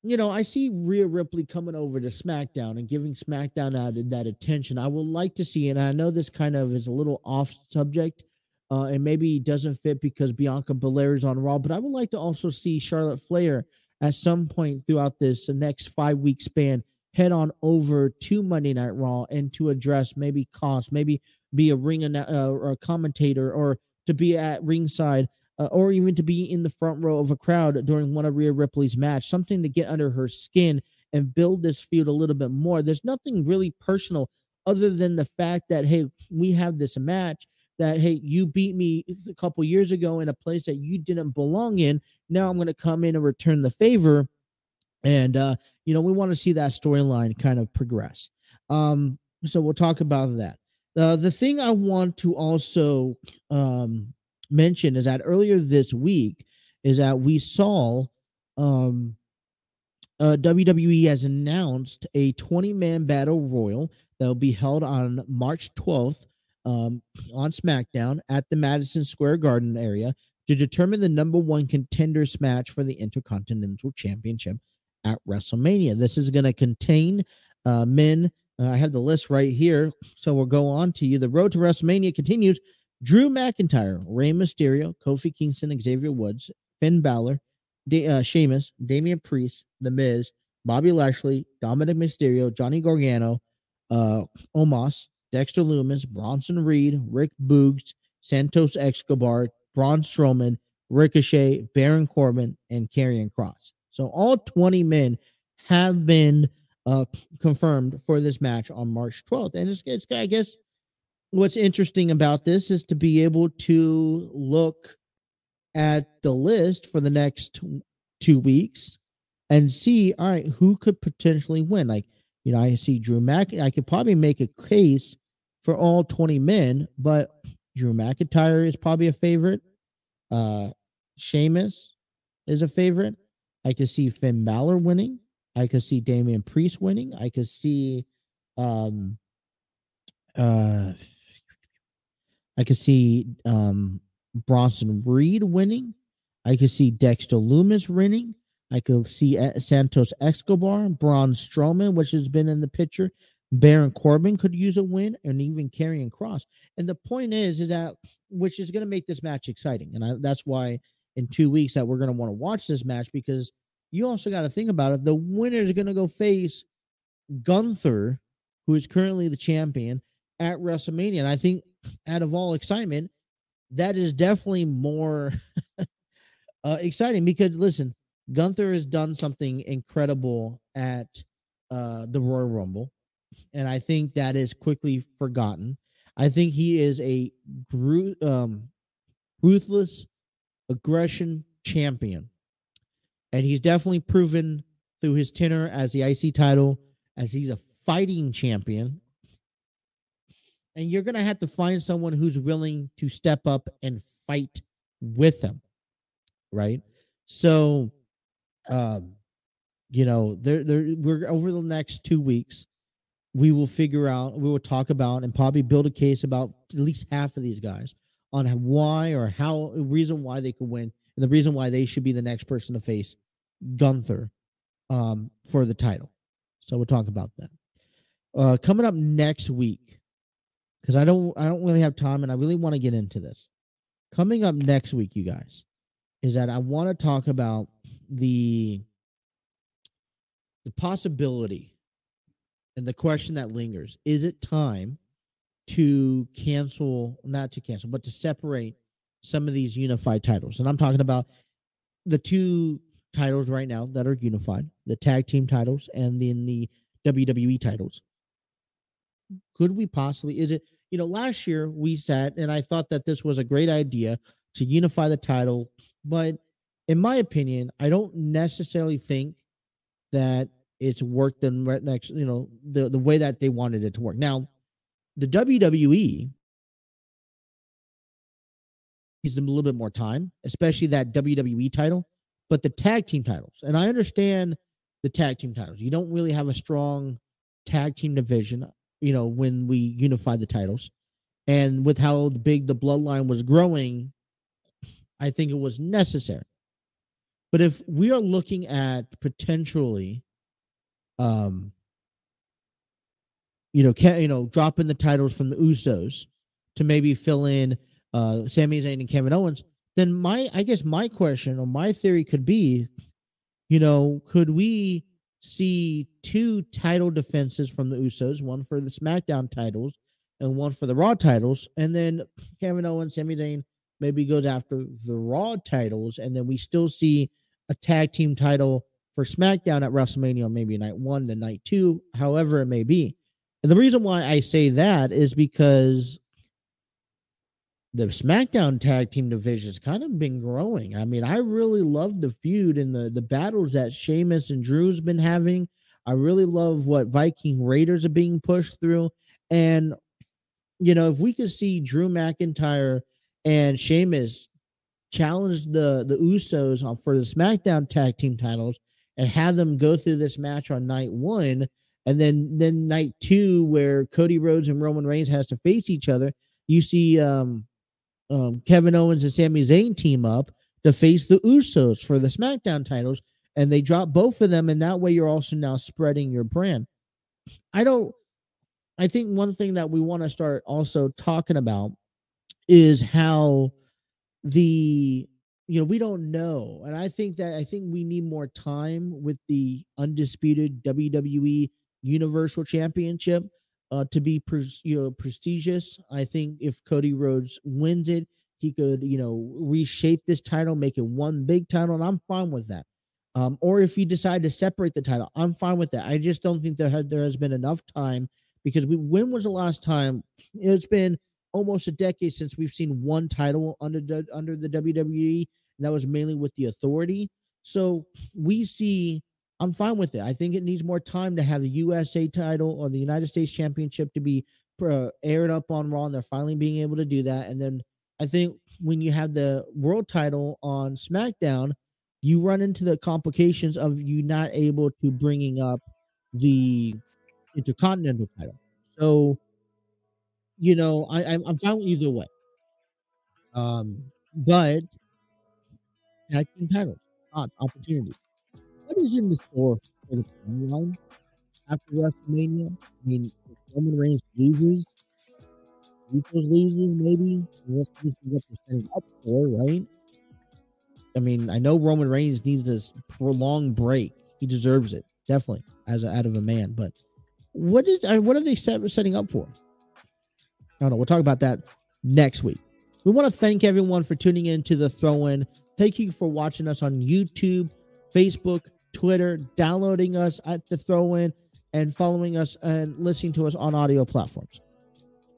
I see Rhea Ripley coming over to SmackDown and giving SmackDown that attention. I would like to see, and I know this kind of is a little off subject, and maybe doesn't fit because Bianca Belair is on Raw, but I would like to also see Charlotte Flair at some point throughout this next 5 week span head on over to Monday Night Raw and to address maybe cost, maybe be a or a commentator, or to be at ringside, or even to be in the front row of a crowd during one of Rhea Ripley's match, something to get under her skin and build this feud a little bit more. There's nothing really personal other than the fact that, hey, we have this match that, hey, you beat me a couple years ago in a place that you didn't belong in. Now I'm going to come in and return the favor. And, we want to see that storyline kind of progress. So we'll talk about that. The thing I want to also mention is that earlier this week is that we saw WWE has announced a 20-man battle royal that will be held on March 12th on SmackDown at the Madison Square Garden area to determine the number one contenders match for the Intercontinental Championship at WrestleMania. This is going to contain men. I have the list right here, so we'll go on to you. The road to WrestleMania continues. Drew McIntyre, Rey Mysterio, Kofi Kingston, Xavier Woods, Finn Balor, Sheamus, Damian Priest, The Miz, Bobby Lashley, Dominic Mysterio, Johnny Gargano, Omos, Dexter Lumis, Bronson Reed, Rick Boogs, Santos Escobar, Braun Strowman, Ricochet, Baron Corbin, and Karrion Kross. So all 20 men have been confirmed for this match on March 12th. And it's I guess what's interesting about this is to be able to look at the list for the next 2 weeks and see, all right, who could potentially win. Like, I see Drew I could probably make a case for all 20 men, but Drew McIntyre is probably a favorite. Sheamus is a favorite. I could see Finn Balor winning. I could see Damian Priest winning. I could see Bronson Reed winning. I could see Dexter Lumis winning. I could see Santos Escobar, Braun Strowman, which has been in the picture. Baron Corbin could use a win, and even Karrion Kross. And the point is that, which is going to make this match exciting. And that's why in 2 weeks that we're going to want to watch this match, because you also got to think about it. The winner is going to go face Gunther, who is currently the champion, at WrestleMania. And I think out of all excitement, that is definitely more exciting because, listen, Gunther has done something incredible at the Royal Rumble, and I think that is quickly forgotten. I think he is a ruthless aggression champion, and he's definitely proven through his tenure as the IC title, as he's a fighting champion. And you're going to have to find someone who's willing to step up and fight with him, right? So, we're over the next 2 weeks, we will talk about and probably build a case about at least half of these guys on why or how, reason why they could win, and the reason why they should be the next person to face Gunther for the title. So we'll talk about that. Coming up next week, because I don't really have time and I really want to get into this. Coming up next week, you guys, is that I want to talk about the possibility and the question that lingers. Is it time to not to cancel, but to separate some of these unified titles? And I'm talking about the two titles right now that are unified, the tag team titles and then the WWE titles. Could we possibly, last year we sat and I thought that this was a great idea to unify the title, but in my opinion, I don't necessarily think that it's worked the next, the way that they wanted it to work. Now, the WWE needs them a little bit more time, especially that WWE title, but the tag team titles, and I understand the tag team titles. You don't really have a strong tag team division, when we unify the titles. And with how big the bloodline was growing, I think it was necessary. But if we are looking at potentially, um, dropping the titles from the Usos to maybe fill in Sami Zayn and Kevin Owens, then I guess my question or my theory could be, could we see two title defenses from the Usos, one for the SmackDown titles and one for the Raw titles, and then Kevin Owens, Sami Zayn maybe goes after the Raw titles, and then we still see a tag team title for SmackDown at WrestleMania, maybe night 1, then night 2, however it may be. And the reason why I say that is because the SmackDown tag team division has kind of been growing. I mean, I really love the feud and the battles that Sheamus and Drew's been having. I really love what Viking Raiders are being pushed through. And, if we could see Drew McIntyre and Sheamus challenge the Usos for the SmackDown tag team titles and have them go through this match on night 1, and then night 2, where Cody Rhodes and Roman Reigns has to face each other, you see Kevin Owens and Sami Zayn team up to face the Usos for the SmackDown titles, and they drop both of them, and that way you're also now spreading your brand. I think one thing that we want to start also talking about is how we don't know. And I think we need more time with the undisputed WWE Universal Championship to be prestigious. I think if Cody Rhodes wins it, he could reshape this title, make it one big title, and I'm fine with that. Or if you decide to separate the title, I'm fine with that. I just don't think there has been enough time, because when was the last time? It's been almost a decade since we've seen one title under the WWE, and that was mainly with the Authority. So I'm fine with it. I think it needs more time to have the USA title or the United States Championship to be aired up on Raw, and they're finally being able to do that. And then I think when you have the world title on SmackDown, you run into the complications of you not able to bringing up the Intercontinental title. So, I'm fine with either way. But tag team titles, opportunity. What is in the store for the timeline after WrestleMania? I mean, if Roman Reigns loses, Usos loses, maybe. This is what they're setting up for, right? I mean, I know Roman Reigns needs this prolonged break. He deserves it, definitely, out of a man. But what are they setting up for? I don't know. We'll talk about that next week. We want to thank everyone for tuning in to the Throw-In. Thank you for watching us on YouTube, Facebook, Twitter, downloading us at the Throw-In, and following us and listening to us on audio platforms.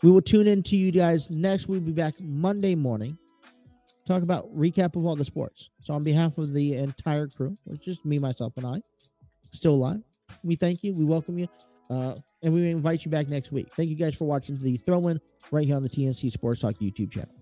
We will tune in to you guys next. We'll be back Monday morning. Talk about recap of all the sports. So on behalf of the entire crew, which is me, myself, and I, still alive, we thank you. We welcome you. And we invite you back next week. Thank you guys for watching the Throw-In right here on the TNC Sports Talk YouTube channel.